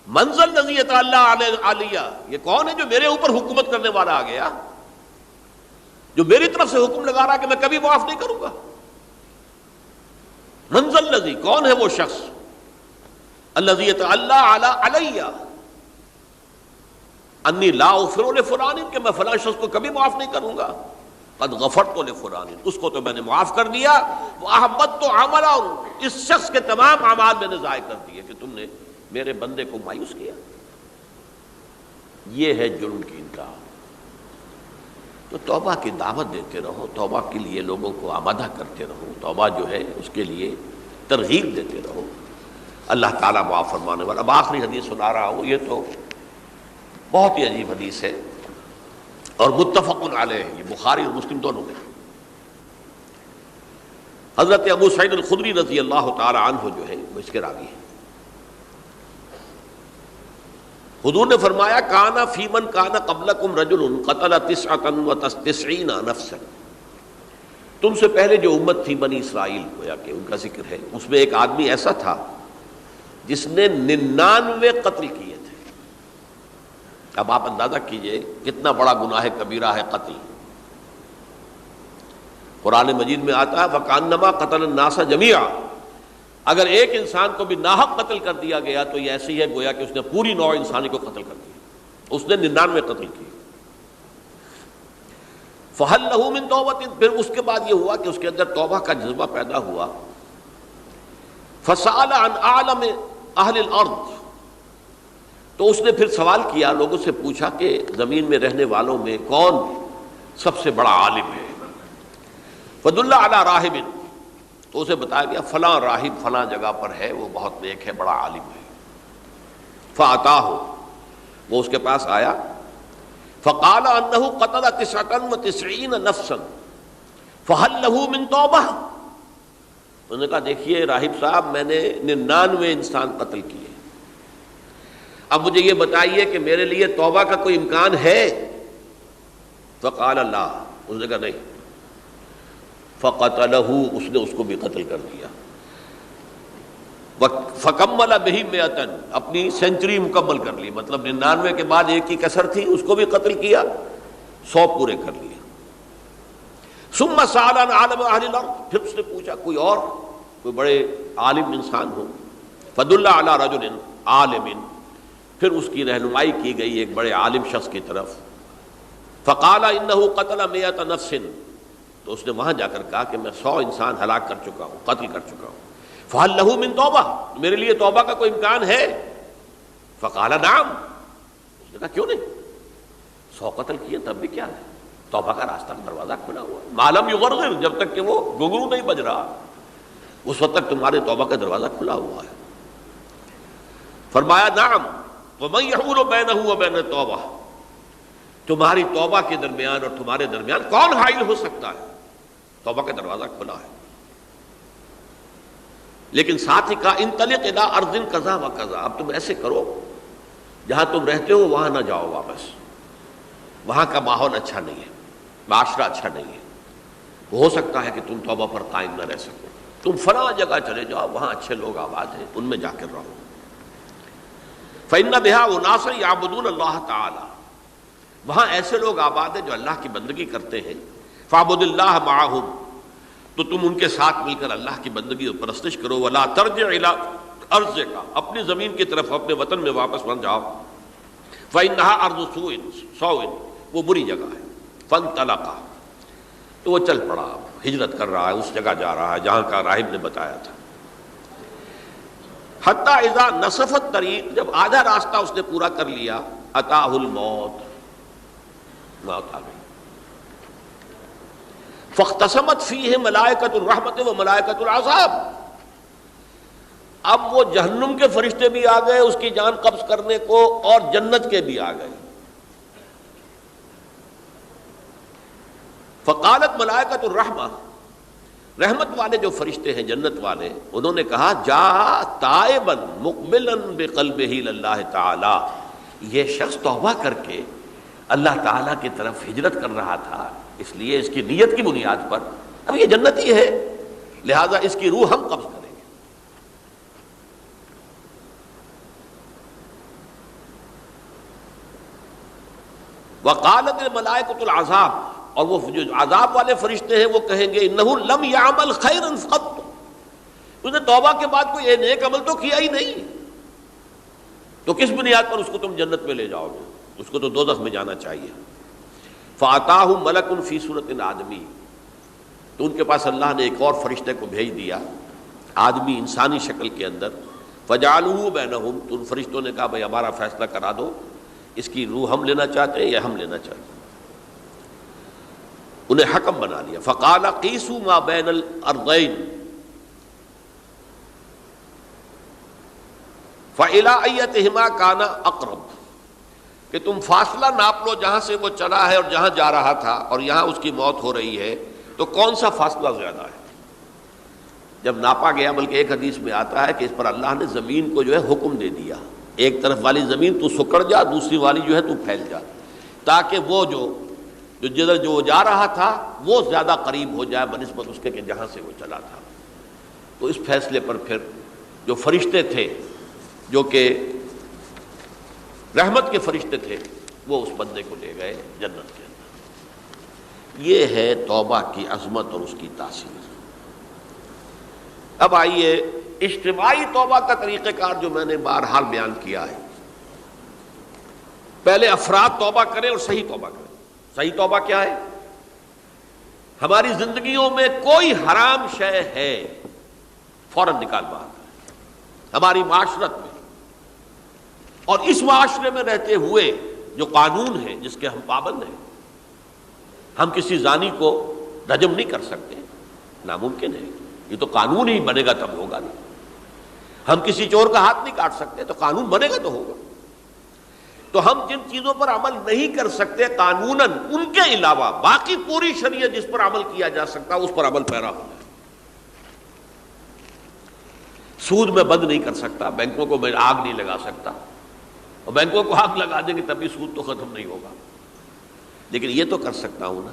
مَنْ ذَا الَّذِي يَتَعَالَّىٰ عَلَيَّ، یہ کون ہے جو میرے اوپر حکومت کرنے والا آ گیا، جو میری طرف سے حکم لگا رہا کہ میں کبھی معاف نہیں کروں گا۔ مَنْ ذَا الَّذِي، کون ہے وہ شخص، الَّذِي يَتَعَالَّىٰ عَلَيَّ اَنِّي لَا أَغْفِرُ لِفُلَانٍ، کہ میں فلاں شخص کو کبھی معاف نہیں کروں گا، قد غفرت لفلان، اس کو تو میں نے معاف کر دیا، وَأَحْبَطْتُ عَمَلَهُ، اس شخص کے تمام اعمال میں نے ضائع کر دیے کہ تم نے میرے بندے کو مایوس کیا۔ یہ ہے جرم کی انتہا۔ تو توبہ کی دعوت دیتے رہو، توبہ کے لیے لوگوں کو آمادہ کرتے رہو، توبہ جو ہے اس کے لیے ترغیب دیتے رہو، اللہ تعالیٰ معاف فرمانے والا۔ اب آخری حدیث سنا رہا ہوں، یہ تو بہت ہی عجیب حدیث ہے اور متفق علیہ، یہ بخاری اور مسلم دونوں میں۔ حضرت ابو سعید الخدری رضی اللہ تعالی عنہ جو ہے وہ اس کے راوی ہیں۔ حضور نے فرمایا، کانا فی من کانا قبلکم رجل قتل 99 نفسا، تم سے پہلے جو امت تھی بنی اسرائیل، گویا کہ ان کا ذکر ہے، اس میں ایک آدمی ایسا تھا جس نے 99 قتل کیے تھے۔ اب آپ اندازہ کیجئے کتنا بڑا گناہ کبیرہ ہے قتل. قرآن مجید میں آتا ہے فَكَأَنَّمَا قَتَلَ النَّاسَ جَمِيعًا. اگر ایک انسان کو بھی ناحق قتل کر دیا گیا تو یہ ایسی ہے گویا کہ اس نے پوری نوع انسانی کو قتل کر دیا. اس نے 99 قتل کیے. فَهَلْ لَهُ مِن تَوْبَةٍ. پھر اس کے بعد یہ ہوا کہ اس کے اندر توبہ کا جذبہ پیدا ہوا. فَسَأَلَ عَنْ أَعْلَمِ أَهْلِ الْأَرْضِ. تو اس نے پھر سوال کیا، لوگوں سے پوچھا کہ زمین میں رہنے والوں میں کون سب سے بڑا عالم ہے. فَدُلَّ عَلَى رَاهِبٍ. تو اسے بتایا گیا فلاں راہب فلاں جگہ پر ہے، وہ بہت نیک ہے، بڑا عالم ہے. فَأَتَاهُ. وہ اس کے پاس آیا. فَقَالَ أَنَّهُ قَتَلَ 99 نَفْسًا فَهَلْ لَهُ مِن تَوْبَةٍ. انہوں نے کہا دیکھیے راہب صاحب، میں نے 99 انسان قتل کیے، اب مجھے یہ بتائیے کہ میرے لیے توبہ کا کوئی امکان ہے؟ فقال لا. اس نے کہا نہیں. فقتلہ. اس نے اس کو بھی قتل کر دیا. فکمل بہ 100. اپنی سینچری مکمل کر لی، مطلب 99 کے بعد ایک ہی کسر تھی، اس کو بھی قتل کیا، 100 پورے کر لیے. ثم سأل عن عالم اہل الارض. پھر اس نے پوچھا کوئی اور، کوئی بڑے عالم انسان ہو. فدل علی رجل عالم. پھر اس کی رہنمائی کی گئی ایک بڑے عالم شخص کی طرف. فقال انه قتل 100 نفس. تو اس نے وہاں جا کر کہا کہ میں 100 انسان ہلاک کر چکا ہوں، قتل کر چکا ہوں. فهل له من توبہ. میرے لیے توبہ کا کوئی امکان ہے؟ فقال نعم. اس نے کہا کیوں نہیں، 100 قتل کیے تب بھی کیا ہے، توبہ کا راستہ دروازہ کھلا ہوا ہے. ما لم یغرغر. جب تک کہ وہ گھنگرو نہیں بج رہا اس وقت تک تمہارے توبہ کا دروازہ کھلا ہوا ہے. فرمایا نعم. ومن یحول بینہ وبین التوبہ. تمہاری توبہ کے درمیان اور تمہارے درمیان کون حائل ہو سکتا ہے؟ توبہ کا دروازہ کھلا ہے. لیکن ساتھ ہی کہا انطلق الی ارض کذا و کذا. اب تم ایسے کرو، جہاں تم رہتے ہو وہاں نہ جاؤ واپس، وہاں کا ماحول اچھا نہیں ہے، معاشرہ اچھا نہیں ہے، ہو سکتا ہے کہ تم توبہ پر قائم نہ رہ سکو. تم فلاں جگہ چلے جاؤ، وہاں اچھے لوگ آباد ہیں، ان میں جا کر رہو. فإن بها أناسا يعبدون اللہ تعالی. وہاں ایسے لوگ آباد ہیں جو اللہ کی بندگی کرتے ہیں. فاعبد اللہ معہم. تو تم ان کے ساتھ مل کر اللہ کی بندگی اور پرستش کرو. ولا ترجع الی ارضک. اپنی زمین کی طرف، اپنے وطن میں واپس مت جاؤ. فإنها ارض سوء. وہ بری جگہ ہے. فانطلقا. تو وہ چل پڑا، ہجرت کر رہا ہے، اس جگہ جا رہا ہے جہاں کا راہب نے بتایا تھا. حتی اذا نصف الطریق. جب آدھا راستہ اس نے پورا کر لیا، اتاہ الموت. موت آ گئی. فاختصمت فیہ ملائکۃ الرحمت و ملائکۃ العذاب. اب وہ جہنم کے فرشتے بھی آ گئے اس کی جان قبض کرنے کو، اور جنت کے بھی آ گئے. فقالت ملائکۃ الرحمہ. رحمت والے جو فرشتے ہیں جنت والے، انہوں نے کہا جا تائبا مقبلا بقلبہ للہ تعالی. یہ شخص توبہ کر کے اللہ تعالیٰ کی طرف ہجرت کر رہا تھا، اس لیے اس کی نیت کی بنیاد پر اب یہ جنتی ہے، لہذا اس کی روح ہم قبض کریں گے. وقالت الملائکۃ العذاب. اور وہ جو عذاب والے فرشتے ہیں وہ کہیں گے انہ لم یعمل خیرا قط. اس نے توبہ کے بعد کوئی نیک عمل تو کیا ہی نہیں، تو کس بنیاد پر اس کو تم جنت میں لے جاؤ گے؟ اس کو تو دوزخ میں جانا چاہیے. فاتاہ ملک فی صورت آدمی. تو ان کے پاس اللہ نے ایک اور فرشتے کو بھیج دیا، آدمی انسانی شکل کے اندر. فجعلوہ بینہم. تو ان فرشتوں نے کہا بھائی ہمارا فیصلہ کرا دو، اس کی روح ہم لینا چاہتے ہیں یا ہم لینا چاہتے ہیں. انہیں حکم بنا لیا. فقال قیسوا ما بین الارضین فإلی ایتہما کان اقرب. کہ تم فاصلہ ناپ لو، جہاں سے وہ چلا ہے اور جہاں جا رہا تھا اور یہاں اس کی موت ہو رہی ہے، تو کون سا فاصلہ زیادہ ہے. جب ناپا گیا، بلکہ ایک حدیث میں آتا ہے کہ اس پر اللہ نے زمین کو جو ہے حکم دے دیا، ایک طرف والی زمین تو سکڑ جا، دوسری والی جو ہے تو پھیل جا، تاکہ وہ جو جدھر جو جا رہا تھا وہ زیادہ قریب ہو جائے بنسبت اس کے کہ جہاں سے وہ چلا تھا. تو اس فیصلے پر پھر جو فرشتے تھے، جو کہ رحمت کے فرشتے تھے، وہ اس بندے کو لے گئے جنت کے اندر۔ یہ ہے توبہ کی عظمت اور اس کی تاثیر۔ اب آئیے اجتماعی توبہ کا طریقہ کار جو میں نے بہرحال بیان کیا ہے۔ پہلے افراد توبہ کریں اور صحیح توبہ کریں۔ صحیح توبہ کیا ہے؟ ہماری زندگیوں میں کوئی حرام شے ہے فوراً نکال باہر، ہماری معاشرت میں اور اس معاشرے میں رہتے ہوئے جو قانون ہے جس کے ہم پابند ہیں، ہم کسی زانی کو رجم نہیں کر سکتے، ناممکن ہے، یہ تو قانون ہی بنے گا تب ہوگا نہیں۔ ہم کسی چور کا ہاتھ نہیں کاٹ سکتے، تو قانون بنے گا تو ہوگا۔ تو ہم جن چیزوں پر عمل نہیں کر سکتے قانوناً، ان کے علاوہ باقی پوری شریعت جس پر عمل کیا جا سکتا اس پر عمل پیرا ہونا ہے۔ سود میں بند نہیں کر سکتا، بینکوں کو میں آگ نہیں لگا سکتا، اور بینکوں کو آگ لگا دیں گے تب بھی سود تو ختم نہیں ہوگا، لیکن یہ تو کر سکتا ہوں نا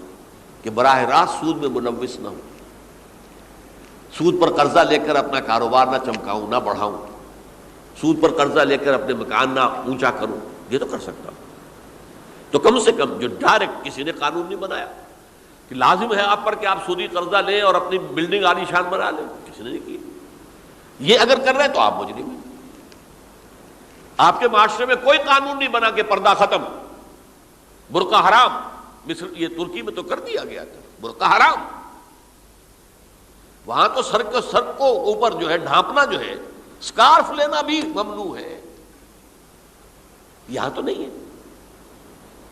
کہ براہ راست سود میں ملوث نہ ہوں، سود پر قرضہ لے کر اپنا کاروبار نہ چمکاؤں، نہ بڑھاؤں، سود پر قرضہ لے کر اپنے مکان نہ اونچا کروں، یہ تو کر سکتا ہوں۔ تو کم سے کم جو ڈائریکٹ کسی نے قانون نہیں بنایا کہ لازم ہے آپ پر کہ آپ سودی قرضہ لیں اور اپنی بلڈنگ عالی شان بنا لیں، کسی نے نہیں کیا۔ یہ اگر کر رہے ہیں تو آپ مجرم ہیں۔ آپ کے معاشرے میں کوئی قانون نہیں بنا کہ پردہ ختم، برقع حرام، مصر یہ ترکی میں تو کر دیا گیا تھا، برقع حرام، وہاں تو سر کو اوپر جو ہے ڈھانپنا جو ہے، سکارف لینا بھی ممنوع ہے، یہاں تو نہیں ہے۔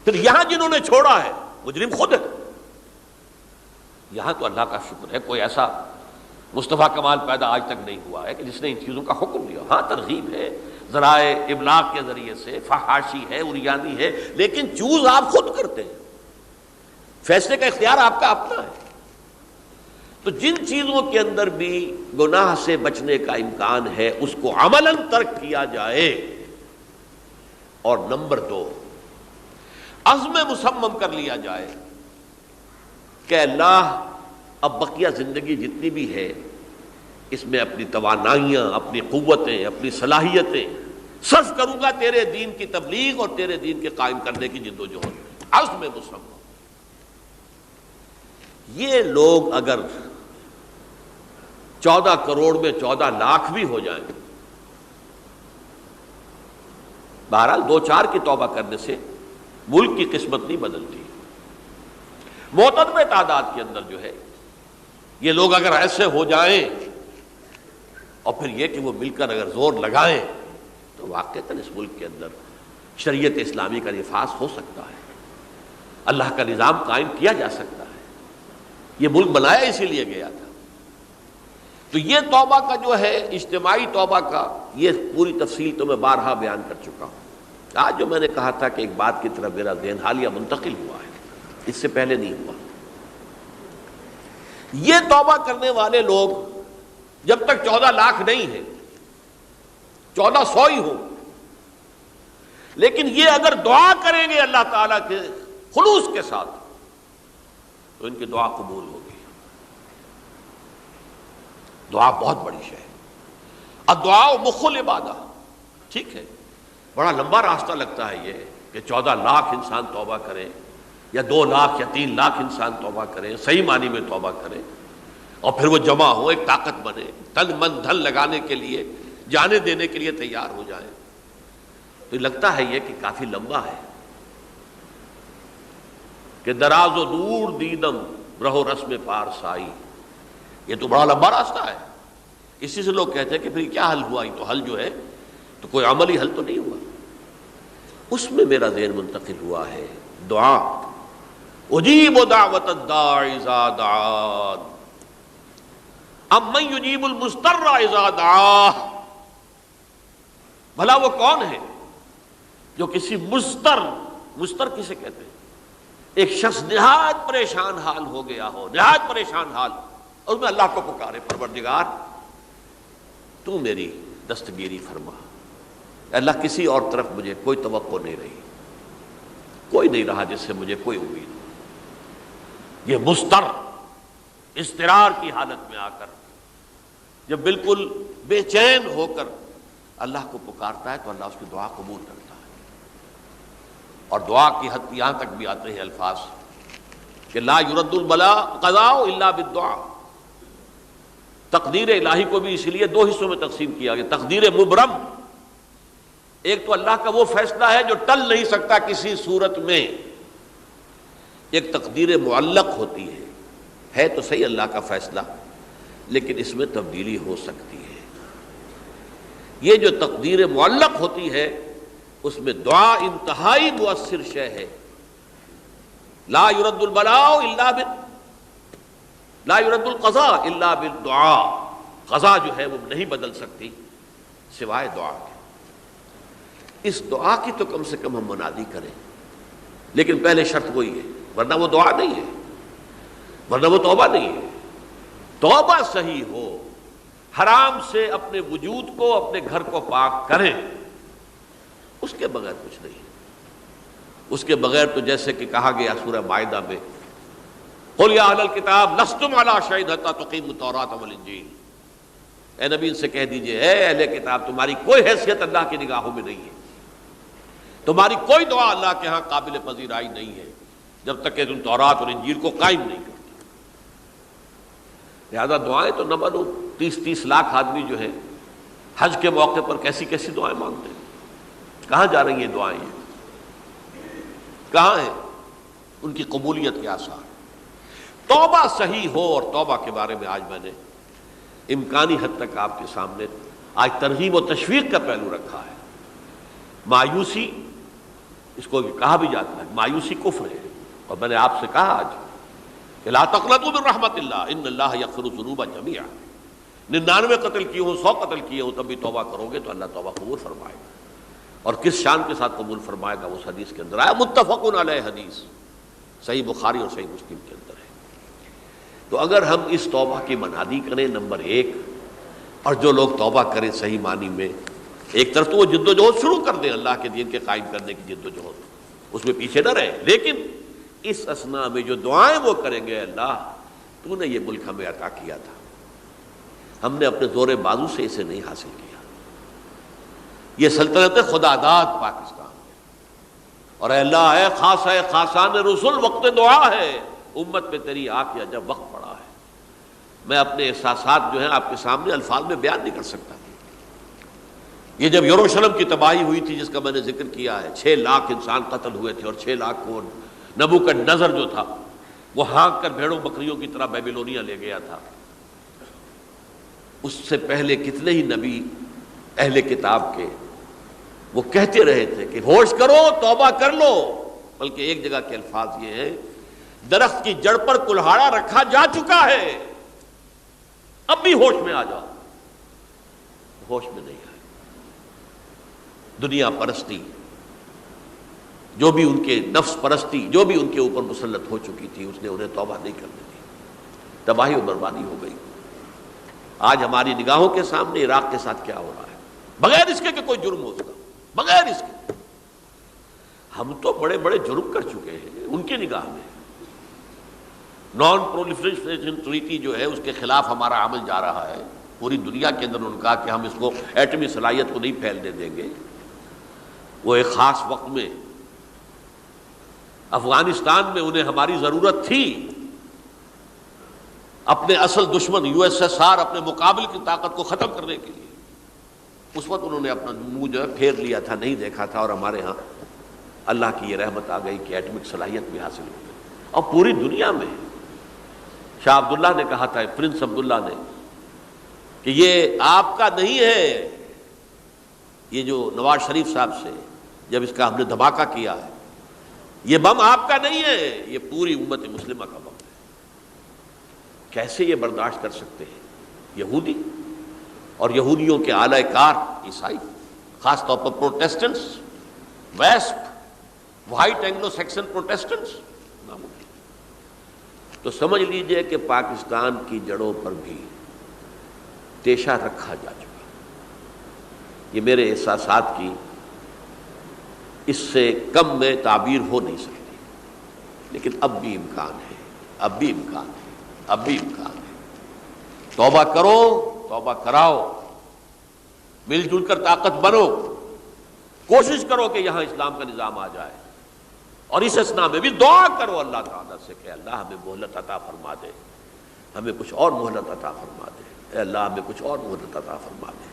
پھر یہاں جنہوں نے چھوڑا ہے مجرم خود ہے۔ یہاں تو اللہ کا شکر ہے کوئی ایسا مصطفیٰ کمال پیدا آج تک نہیں ہوا ہے کہ جس نے ان چیزوں کا حکم دیا۔ ہاں ترغیب ہے، ذرائع ابلاغ کے ذریعے سے، فحاشی ہے، اریانی ہے، لیکن چوز آپ خود کرتے ہیں، فیصلے کا اختیار آپ کا اپنا ہے۔ تو جن چیزوں کے اندر بھی گناہ سے بچنے کا امکان ہے اس کو عملاً ترک کیا جائے، اور نمبر 2 عزم مصمم کر لیا جائے کہ اللہ اب بقیہ زندگی جتنی بھی ہے اس میں اپنی توانائیاں، اپنی قوتیں، اپنی صلاحیتیں صرف کروں گا تیرے دین کی تبلیغ اور تیرے دین کے قائم کرنے کی جد و جہد۔ عزم مصمم۔ یہ لوگ اگر 14 کروڑ میں 14 لاکھ بھی ہو جائیں، بہرحال 2-4 کی توبہ کرنے سے ملک کی قسمت نہیں بدلتی۔ معتدب تعداد کے اندر جو ہے یہ لوگ اگر ایسے ہو جائیں، اور پھر یہ کہ وہ مل کر اگر زور لگائیں، تو واقعتاً اس ملک کے اندر شریعت اسلامی کا نفاذ ہو سکتا ہے، اللہ کا نظام قائم کیا جا سکتا ہے۔ یہ ملک بنایا اسی لیے گیا تھا۔ تو یہ توبہ کا جو ہے اجتماعی توبہ کا یہ پوری تفصیل تو میں بارہا بیان کر چکا ہوں۔ آج جو میں نے کہا تھا کہ ایک بات کی طرف میرا ذہن حالیہ منتقل ہوا ہے، اس سے پہلے نہیں ہوا۔ یہ توبہ کرنے والے لوگ جب تک 14 لاکھ نہیں ہیں، 1400 ہی ہوں، لیکن یہ اگر دعا کریں گے اللہ تعالیٰ کے خلوص کے ساتھ تو ان کی دعا قبول ہوگی۔ دعا بہت بڑی شے ہے، الدعاء مخ العبادہ۔ ٹھیک ہے، بڑا لمبا راستہ لگتا ہے یہ کہ 14 لاکھ انسان توبہ کرے، یا 2 لاکھ یا 3 لاکھ انسان توبہ کریں، صحیح معنی میں توبہ کریں، اور پھر وہ جمع ہو، ایک طاقت بنے، تن من دھن لگانے کے لیے، جانے دینے کے لیے تیار ہو جائیں۔ تو لگتا ہے یہ کہ کافی لمبا ہے کہ دراز و دور دیدم رہو رسم پارسائی، یہ تو بڑا لمبا راستہ ہے۔ اسی سے لوگ کہتے ہیں کہ پھر کیا حل ہوا؟ یہ تو حل جو ہے تو کوئی عملی حل تو نہیں ہوا۔ اس میں میرا ذہن منتقل ہوا ہے دعا، اجیب دعوت الداعی اذا دعان امن یجیب المضطر اذا دعاہ۔ بھلا وہ کون ہے جو کسی مضطر کسے کہتے ہیں؟ ایک شخص نہایت پریشان حال ہو گیا ہو، نہایت پریشان حال، اور میں اللہ کو پکارے، پروردگار تو میری دستگیری فرما۔ اللہ کسی اور طرف مجھے کوئی توقع نہیں رہی، کوئی نہیں رہا جس سے مجھے کوئی امید ہو۔ یہ مضطر اضطرار کی حالت میں آ کر جب بالکل بے چین ہو کر اللہ کو پکارتا ہے تو اللہ اس کی دعا قبول کرتا ہے، اور دعا کی حد یہاں تک بھی آتے ہیں الفاظ کہ لا یرد البلاء قضاء الا بالدعاء. تقدیر الہی کو بھی اس لیے دو حصوں میں تقسیم کیا گیا. تقدیر مبرم، ایک تو اللہ کا وہ فیصلہ ہے جو ٹل نہیں سکتا کسی صورت میں. ایک تقدیر معلق ہوتی ہے تو صحیح اللہ کا فیصلہ، لیکن اس میں تبدیلی ہو سکتی ہے. یہ جو تقدیر معلق ہوتی ہے اس میں دعا انتہائی مؤثر شے ہے. لا يرد البلاء الا لا يرد القضاء الا بالدعاء. قضا جو ہے وہ نہیں بدل سکتی سوائے دعا کے. اس دعا کی تو کم سے کم ہم منادی کریں، لیکن پہلے شرط وہی ہے، ورنہ وہ دعا نہیں ہے، ورنہ وہ توبہ نہیں ہے. توبہ صحیح ہو، حرام سے اپنے وجود کو، اپنے گھر کو پاک کریں، اس کے بغیر کچھ نہیں. اس کے بغیر تو جیسے کہ کہا گیا سورہ مائدہ میں قل یا اہل الکتاب لستم علی شیء حتی تقیموا التوراۃ والانجیل. اے نبی ان سے کہہ دیجئے اے اہل کتاب تمہاری کوئی حیثیت اللہ کی نگاہوں میں نہیں ہے، تمہاری کوئی دعا اللہ کے ہاں قابل پذیرائی نہیں ہے جب تک کہ تم تورات اور انجیل کو قائم نہیں کرتے. لہذا دعائیں تو نہ بنو. 30 لاکھ آدمی جو ہے حج کے موقع پر کیسی کیسی دعائیں مانگتے ہیں. کہاں جا رہی ہیں دعائیں؟ کہاں ہیں ان کی قبولیت کے آثار؟ توبہ صحیح ہو. اور توبہ کے بارے میں آج میں نے امکانی حد تک آپ کے سامنے آج ترغیب و تشویق کا پہلو رکھا ہے. مایوسی، اس کو کہا بھی جاتا ہے مایوسی کفر ہے. اور میں نے آپ سے کہا آج کہ لا تقنطوا من رحمت اللہ ان اللہ یغفر الذنوب جميعا. 99 قتل کیے ہوں، 100 قتل کیے ہوں، تب بھی توبہ کرو گے تو اللہ توبہ قبول فرمائے گا. اور کس شان کے ساتھ قبول فرمائے گا اس حدیث کے اندر آیا، متفق علیہ حدیث صحیح بخاری اور صحیح مسلم کے اندر ہے. تو اگر ہم اس توبہ کی منادی کریں نمبر 1، اور جو لوگ توبہ کریں صحیح معنی میں، ایک طرف تو وہ جد و جہد شروع کر دیں اللہ کے دین کے قائم کرنے کی جد و جہد، اس میں پیچھے نہ رہیں، لیکن اس اثناء میں جو دعائیں وہ کریں گے اللہ تو نے یہ ملک ہمیں عطا کیا تھا، ہم نے اپنے زور بازو سے اسے نہیں حاصل کیا. یہ سلطنت خدا داد پاکستان ہے، اور اے اللہ اے خاص ہے خاصان رسول وقت دعا ہے، امت پہ تیری آ کیا جب وقت پڑا ہے. میں اپنے احساسات جو ہیں آپ کے سامنے الفاظ میں بیان نہیں کر سکتا. یہ جب یروشلم کی تباہی ہوئی تھی جس کا میں نے ذکر کیا ہے، 6 لاکھ انسان قتل ہوئے تھے، اور 6 لاکھ کو نبوکدنضر جو تھا وہ ہانک کر بھیڑوں بکریوں کی طرح بیبیلونیا لے گیا تھا. اس سے پہلے کتنے ہی نبی اہل کتاب کے وہ کہتے رہے تھے کہ ہوش کرو توبہ کر لو. بلکہ ایک جگہ کے الفاظ یہ ہیں درخت کی جڑ پر کلہاڑا رکھا جا چکا ہے، اب بھی ہوش میں آ جاؤ. ہوش میں نہیں آئے. دنیا پرستی جو بھی ان کے نفس پرستی جو بھی ان کے اوپر مسلط ہو چکی تھی، اس نے انہیں توبہ نہیں کرنے دی. تباہی و بربادی ہو گئی. آج ہماری نگاہوں کے سامنے عراق کے ساتھ کیا ہو رہا ہے، بغیر اس کے کہ کوئی جرم ہو سکا، بغیر اس کے. ہم تو بڑے بڑے جرم کر چکے ہیں ان کی نگاہ میں. نان پرولیفریشن ٹریٹی جو ہے اس کے خلاف ہمارا عمل جا رہا ہے. پوری دنیا کے اندر انہوں نے کہا کہ ہم اس کو ایٹمی صلاحیت کو نہیں پھیلنے دیں گے. وہ ایک خاص وقت میں افغانستان میں انہیں ہماری ضرورت تھی، اپنے اصل دشمن USSR اپنے مقابل کی طاقت کو ختم کرنے کے لیے. اس وقت انہوں نے اپنا منہ جو ہے پھیر لیا تھا، نہیں دیکھا تھا، اور ہمارے ہاں اللہ کی یہ رحمت آ گئی کہ ایٹمک صلاحیت بھی حاصل ہو گئی. اور پوری دنیا میں شاہ عبداللہ نے کہا تھا، پرنس عبداللہ نے، کہ یہ آپ کا نہیں ہے. یہ جو نواز شریف صاحب سے جب اس کا ہم نے دھماکہ کیا ہے، یہ بم آپ کا نہیں ہے، یہ پوری امت مسلمہ کا بم ہے. کیسے یہ برداشت کر سکتے ہیں یہودی اور یہودیوں کے اعلی کار عیسائی، خاص طور پر پروٹیسٹنٹس، ویسپ، وائٹ اینگلو سیکسن پروٹیسٹنٹس؟ ناممکن. تو سمجھ لیجئے کہ پاکستان کی جڑوں پر بھی تیشہ رکھا جا چکا. یہ میرے احساسات کی اس سے کم میں تعبیر ہو نہیں سکتی، لیکن اب بھی امکان ہے، اب بھی امکان ہے، اب بھی امکان ہے. توبہ کرو، توبہ کراؤ، مل جل کر طاقت بنو، کوشش کرو کہ یہاں اسلام کا نظام آ جائے. اور اس اسنا میں بھی دعا کرو اللہ تعالیٰ سے کہ اللہ ہمیں مہلت عطا فرما دے، ہمیں کچھ اور مہلت عطا فرما دے، اے اللہ ہمیں کچھ اور مہلت عطا فرما دے۔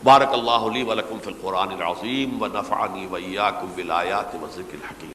بارک اللہ لی ولکم فی القرآن العظیم ونفعنی وإیاکم بالآیات والذکر الحکیم۔